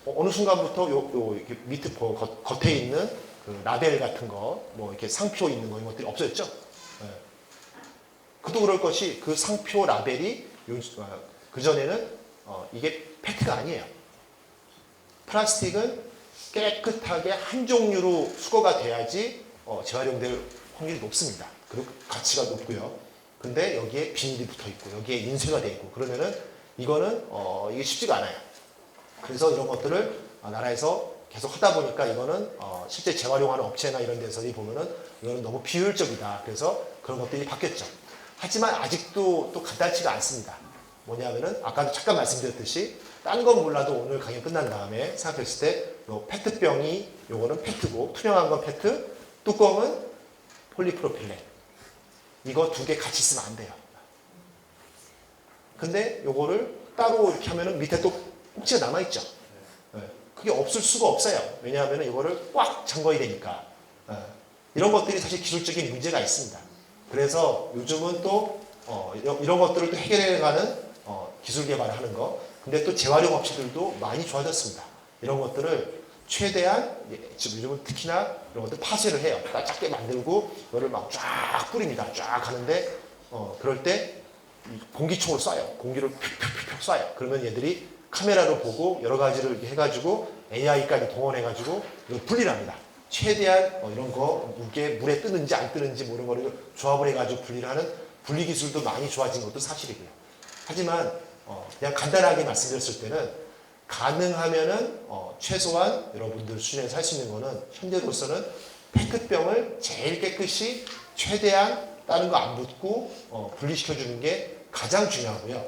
어느 순간부터 이렇게 밑에 겉에 있는 그 라벨 같은 거, 이렇게 상표 있는 거 이런 것들이 없어졌죠. 네. 그도 그럴 것이 그 상표 라벨이 그 전에는 이게 페트가 아니에요. 플라스틱은 깨끗하게 한 종류로 수거가 돼야지 재활용될 확률이 높습니다. 그리고 가치가 높고요. 근데 여기에 비닐이 붙어 있고 여기에 인쇄가 돼 있고 그러면은 이거는 이게 쉽지가 않아요. 그래서 이런 것들을 나라에서 계속 하다 보니까 이거는 실제 재활용하는 업체나 이런 데서 보면은 이거는 너무 비효율적이다. 그래서 그런 것들이 바뀌었죠. 하지만 아직도 또 간단치가 않습니다. 뭐냐면은 아까도 잠깐 말씀드렸듯이 딴 건 몰라도 오늘 강의 끝난 다음에 생각했을 때 요 페트병이 요거는 페트고 투명한 건 페트, 뚜껑은 폴리프로필렌. 이거 두 개 같이 쓰면 안 돼요. 근데 요거를 따로 이렇게 하면은 밑에 또 꼭지가 남아있죠. 네. 그게 없을 수가 없어요. 왜냐하면 이거를 꽉 잠궈야 되니까. 이런 것들이 사실 기술적인 문제가 있습니다. 그래서 요즘은 또 이런 것들을 또 해결해가는 기술 개발을 하는 거. 근데 또 재활용 업체들도 많이 좋아졌습니다. 이런 것들을 최대한 지금 요즘은 특히나 이런 것들 파쇄를 해요. 딱 작게 만들고 이거를 막 쫙 뿌립니다. 쫙 하는데 그럴 때 공기총을 쏴요. 공기를 푹푹푹 쏴요. 그러면 얘들이 카메라로 보고 여러 가지를 이렇게 해가지고 AI까지 동원해가지고 이걸 분리합니다. 최대한 이런 거 무게 물에 뜨는지 안 뜨는지 뭐 이런 거를 조합을 해가지고 분리를 하는 분리 기술도 많이 좋아진 것도 사실이고요. 하지만 그냥 간단하게 말씀드렸을 때는 가능하면은 최소한 여러분들 수준에서 할 수 있는 거는 현재로서는 페트병을 제일 깨끗이 최대한 다른 거 안 묻고 분리시켜 주는 게 가장 중요하고요.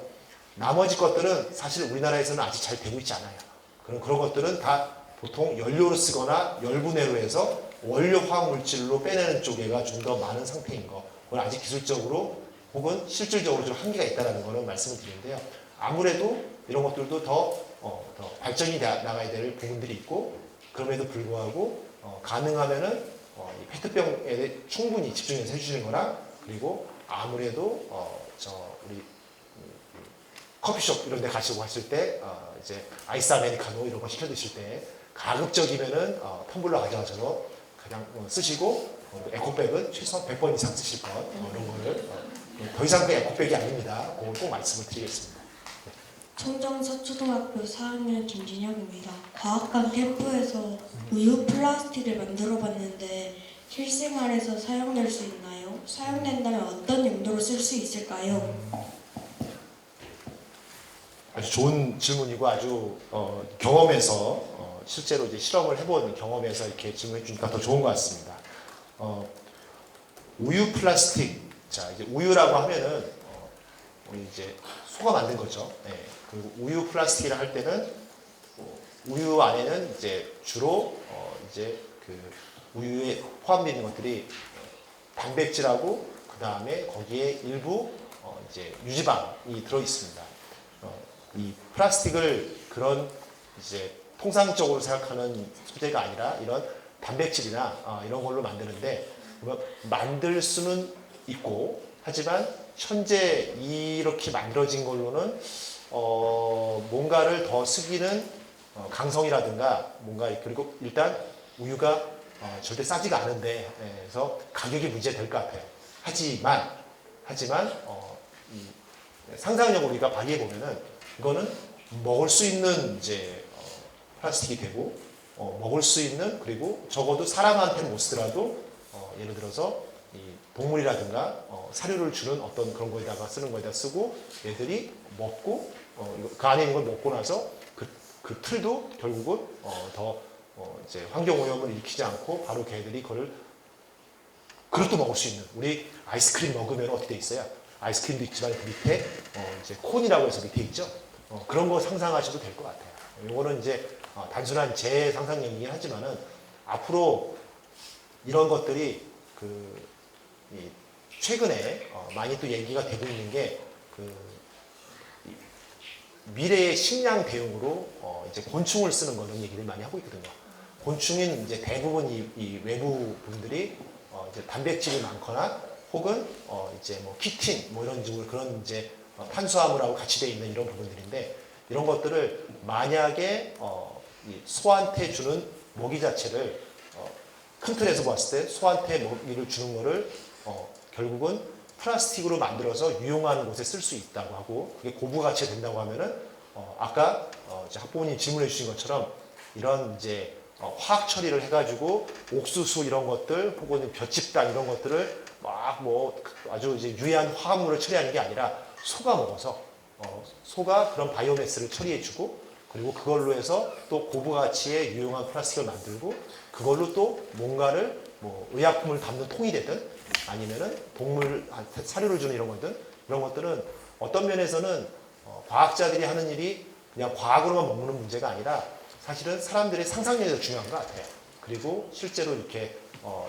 나머지 것들은 사실 우리나라에서는 아직 잘 되고 있지 않아요. 그런 것들은 다 보통 연료로 쓰거나 열분해로 해서 원료 화학 물질로 빼내는 쪽에가 좀 더 많은 상태인 거. 그건 아직 기술적으로 혹은 실질적으로 좀 한계가 있다는 거는 말씀을 드리는데요. 아무래도 이런 것들도 더 발전이 나가야 될 부분들이 있고 그럼에도 불구하고 가능하면은 이 페트병에 충분히 집중해서 해주시는 거랑 그리고 아무래도 우리 커피숍 이런 데 가시고 하실 때 이제 아이스 아메리카노 이런 거 시켜 드실 때 가급적이면은 텀블러 가져가셔서 그냥 쓰시고 에코백은 최소한 100번 이상 쓰실 것 이런 거를 더 이상 그 에코백이 아닙니다. 그걸 꼭 말씀을 드리겠습니다. 청정서초등학교 4학년 김진혁입니다. 과학관 캠프에서 우유 플라스틱을 만들어 봤는데 실생활에서 사용될 수 있나요? 사용된다면 어떤 용도로 쓸 수 있을까요? 아주 좋은 질문이고 아주 경험에서 실제로 이제 실험을 해본 경험에서 이렇게 질문해 주니까 더 좋은 것 같습니다. 우유 플라스틱, 자 이제 우유라고 하면은 우리 이제 소가 만든 거죠. 네. 그리고 우유 플라스틱이라 할 때는 우유 안에는 이제 주로 이제 그 우유에 포함되어 있는 것들이 단백질하고 그 다음에 거기에 일부 이제 유지방이 들어 있습니다. 이 플라스틱을 그런 이제 통상적으로 생각하는 소재가 아니라 이런 단백질이나 이런 걸로 만드는데 만들 수는 있고 하지만 현재 이렇게 만들어진 걸로는 뭔가를 더 쓰기는 강성이라든가 뭔가 그리고 일단 우유가 절대 싸지가 않은데 그래서 가격이 문제될 것 같아요. 하지만 이 상상력을 우리가 발휘해 보면은 이거는 먹을 수 있는 이제 플라스틱이 되고 먹을 수 있는 그리고 적어도 사람한테는 못 쓰더라도 예를 들어서 이 동물이라든가 사료를 주는 어떤 그런 거에다가 쓰는 거에다 쓰고 얘들이 먹고 그 안에 있는 걸 먹고 나서 그 틀도 결국은 더 이제 환경 오염을 일으키지 않고 바로 걔들이 그거를 그릇도 먹을 수 있는 우리 아이스크림 먹으면 어떻게 돼 있어요? 아이스크림도 있지만 그 밑에 이제 콘이라고 해서 밑에 있죠. 그런 거 상상하셔도 될 것 같아요. 이거는 이제 단순한 제 상상력이긴 하지만은 앞으로 이런 것들이 최근에 많이 또 얘기가 되고 있는 게 미래의 식량 대용으로 이제 곤충을 쓰는 거는 얘기를 많이 하고 있거든요. 곤충인 이제 대부분 이 외부 분들이 이제 단백질이 많거나 혹은 이제 뭐 키틴 뭐 이런 식으로 그런 이제 탄수화물하고 같이 되어 있는 이런 부분들인데 이런 것들을 만약에 이 소한테 주는 먹이 자체를 큰 틀에서 봤을 때 소한테 먹이를 주는 거를 결국은 플라스틱으로 만들어서 유용한 곳에 쓸 수 있다고 하고 그게 고부 가치가 된다고 하면은 아까 이제 학부모님 질문해 주신 것처럼 이런 이제 화학 처리를 해가지고 옥수수 이런 것들 혹은 볏짚단 이런 것들을 막 뭐 아주 이제 유해한 화합물을 처리하는 게 아니라 소가 먹어서 소가 그런 바이오매스를 처리해주고 그리고 그걸로 해서 또 고부가치의 유용한 플라스틱을 만들고 그걸로 또 뭔가를 뭐 의약품을 담는 통이 되든 아니면은 동물 사료를 주는 이런 거든 이런 것들은 어떤 면에서는 과학자들이 하는 일이 그냥 과학으로만 머무는 문제가 아니라 사실은 사람들의 상상력이 더 중요한 것 같아요. 그리고 실제로 이렇게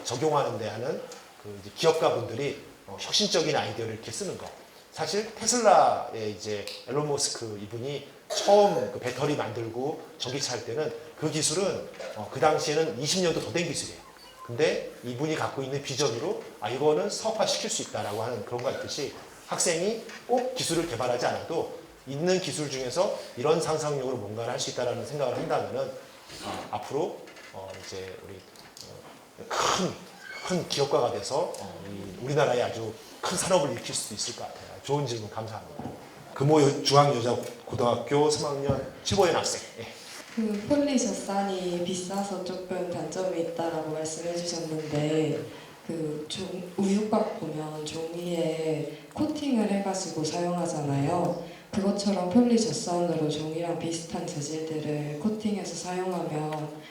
적용하는 데 하는 그 이제 기업가 분들이 혁신적인 아이디어를 이렇게 쓰는 거. 사실 테슬라의 이제 앨런 머스크 이분이 처음 그 배터리 만들고 전기차 할 때는 그 기술은 그 당시에는 20년도 더 된 기술이에요. 근데 이분이 갖고 있는 비전으로 이거는 사업화 시킬 수 있다라고 하는 그런 거 있듯이 학생이 꼭 기술을 개발하지 않아도 있는 기술 중에서 이런 상상력으로 뭔가를 할 수 있다라는 생각을 한다면은 앞으로 이제 우리 큰 기업가가 돼서 우리나라에 아주 큰 산업을 일으킬 수도 있을 것 같아요. 좋은 질문 감사합니다. 금호 중앙여자고등학교 3학년 15연 학생. 예. 그 폴리 젖산이 비싸서 조금 단점이 있다라고 말씀해 주셨는데 그 우유곽 보면 종이에 코팅을 해가지고 사용하잖아요. 그것처럼 폴리 젖산으로 종이랑 비슷한 재질들을 코팅해서 사용하면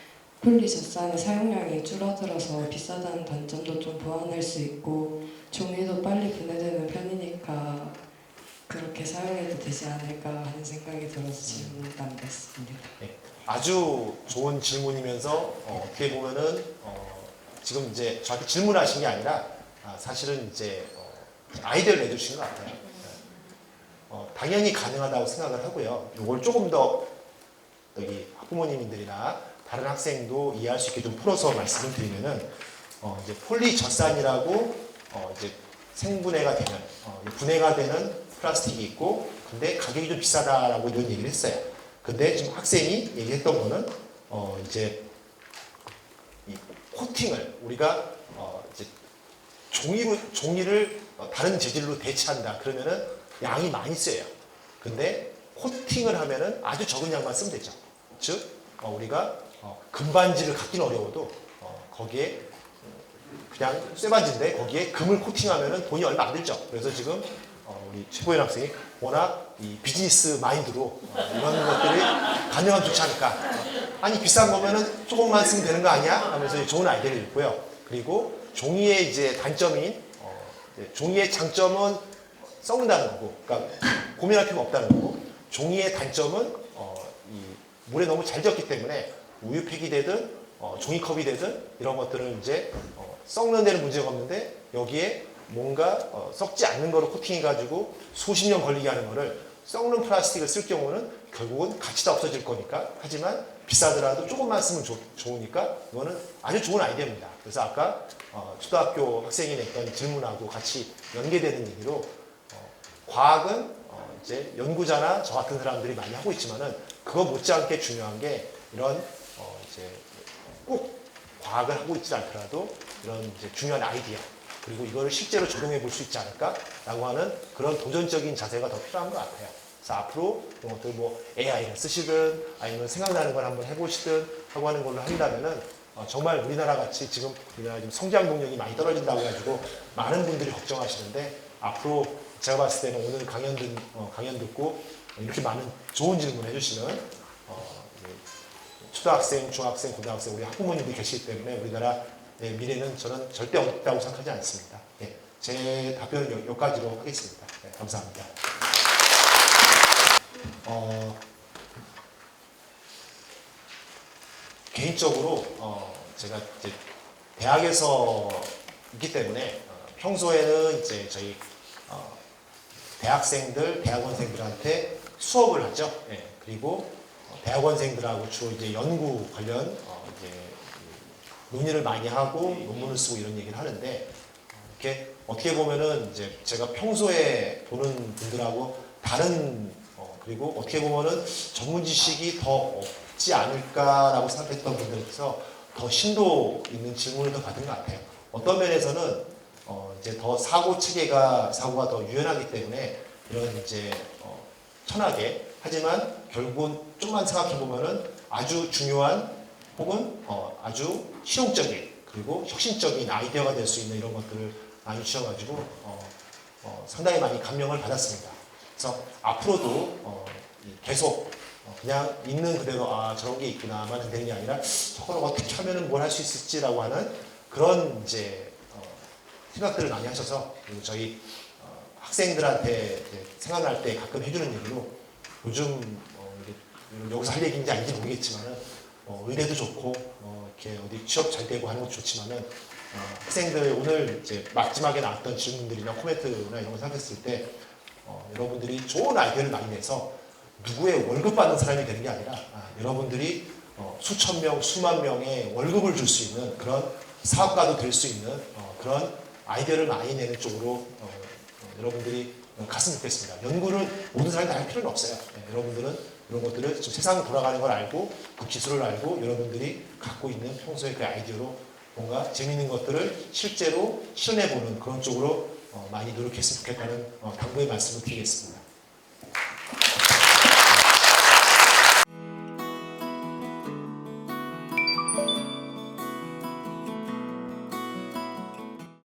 폴리 젖산의 사용량이 줄어들어서 비싸다는 단점도 좀 보완할 수 있고 종이도 빨리 분해되는 편이니까 그렇게 사용해도 되지 않을까 하는 생각이 들어서 질문을 남겼습니다. 네, 아주 좋은 질문이면서 어떻게 보면은 지금 이제 저한테 질문하신 게 아니라 사실은 이제 아이디어를 내주신 것 같아요. 당연히 가능하다고 생각을 하고요. 이걸 조금 더 여기 학부모님들이나 다른 학생도 이해할 수 있게 좀 풀어서 말씀을 드리면은 이제 폴리젖산이라고 이제 생분해가 되는 분해가 되는 플라스틱이 있고 근데 가격이 좀 비싸다라고 이런 얘기를 했어요. 근데 지금 학생이 얘기했던 거는 이제 이 코팅을 우리가 이제 종이를 다른 재질로 대체한다 그러면은 양이 많이 써요. 근데 코팅을 하면은 아주 적은 양만 쓰면 되죠. 즉 우리가 금반지를 갖기는 어려워도 거기에 그냥 쇠반지인데 거기에 금을 코팅하면은 돈이 얼마 안 들죠. 그래서 지금 우리 최보현 학생이 워낙 이 비즈니스 마인드로 이런 것들이 가능하면 좋지 않을까. 아니 비싼 거면은 조금만 쓰면 되는 거 아니야? 하면서 좋은 아이디어를 있고요. 그리고 종이의 이제 단점인 종이의 장점은 썩는다는 거고, 그러니까 고민할 필요가 없다는 거고, 종이의 단점은 이 물에 너무 잘 젖기 때문에 우유팩이 되든 종이컵이 되든 이런 것들은 이제 썩는 데는 문제가 없는데 여기에 뭔가 썩지 않는 거로 코팅해가지고 수십 년 걸리게 하는 거를 썩는 플라스틱을 쓸 경우는 결국은 가치도 없어질 거니까 하지만 비싸더라도 조금만 쓰면 좋으니까 이거는 아주 좋은 아이디어입니다. 그래서 아까 초등학교 학생이 냈던 질문하고 같이 연계되는 얘기로 과학은 이제 연구자나 저 같은 사람들이 많이 하고 있지만은 그거 못지않게 중요한 게 이런 이제 꼭 과학을 하고 있지 않더라도 이런 이제 중요한 아이디어 그리고 이거를 실제로 적용해 볼 수 있지 않을까라고 하는 그런 도전적인 자세가 더 필요한 것 같아요. 그래서 앞으로 이런 것들 뭐 AI를 쓰시든 아니면 생각나는 걸 한번 해보시든 하고 하는 걸로 한다면은 정말 우리나라 같이 지금 우리나라 지금 성장 동력이 많이 떨어진다고 해가지고 많은 분들이 걱정하시는데 앞으로 제가 봤을 때는 오늘 강연 듣고 이렇게 많은 좋은 질문 해주시는 초등학생, 중학생, 고등학생 우리 학부모님들이 계시기 때문에 우리나라의 미래는 저는 절대 없다고 생각하지 않습니다. 네, 제 답변은 여기까지로 하겠습니다. 네, 감사합니다. 개인적으로 제가 이제 대학에서 있기 때문에 평소에는 이제 저희 대학생들, 대학원생들한테 수업을 하죠. 예, 그리고 대학원생들하고 주로 이제 연구 관련 이제 논의를 많이 하고 논문을 쓰고 이런 얘기를 하는데 이렇게 어떻게 보면은 이제 제가 평소에 보는 분들하고 다른 그리고 어떻게 보면은 전문 지식이 더 없지 않을까라고 생각했던 분들에서 더 심도 있는 질문을 더 받은 것 같아요. 어떤 면에서는 이제 더 사고가 더 유연하기 때문에 이런 이제 천하게 하지만 결국은 좀만 생각해 보면은 아주 중요한 혹은 아주 실용적인 그리고 혁신적인 아이디어가 될 수 있는 이런 것들을 많이 주셔가지고 상당히 많이 감명을 받았습니다. 그래서 앞으로도 계속 그냥 있는 그대로 저런 게 있구나만 되는 게 아니라 저걸 어떻게 하면은 뭘 할 수 있을지라고 하는 그런 이제 생각들을 많이 하셔서 그리고 저희 학생들한테 생각날 때 가끔 해주는 얘기로 요즘 여기서 할 얘기인지 아닌지 모르겠지만은 의대도 좋고 이렇게 어디 취업 잘 되고 하는 것도 좋지만은 학생들 오늘 이제 마지막에 나왔던 질문들이나 코멘트나 이런 거 생각했을 때 여러분들이 좋은 아이디어를 많이 내서 누구의 월급 받는 사람이 되는 게 아니라 여러분들이 수천 명, 수만 명의 월급을 줄 수 있는 그런 사업가도 될 수 있는 그런 아이디어를 많이 내는 쪽으로 여러분들이 갔으면 좋겠습니다. 연구를 모든 사람이 다 할 필요는 없어요. 여러분들은 이런 것들을 좀 세상 돌아가는 걸 알고 그 기술을 알고 여러분들이 갖고 있는 평소의 그 아이디어로 뭔가 재미있는 것들을 실제로 실현해보는 그런 쪽으로 많이 노력했으면 좋겠다는 당부의 말씀을 드리겠습니다.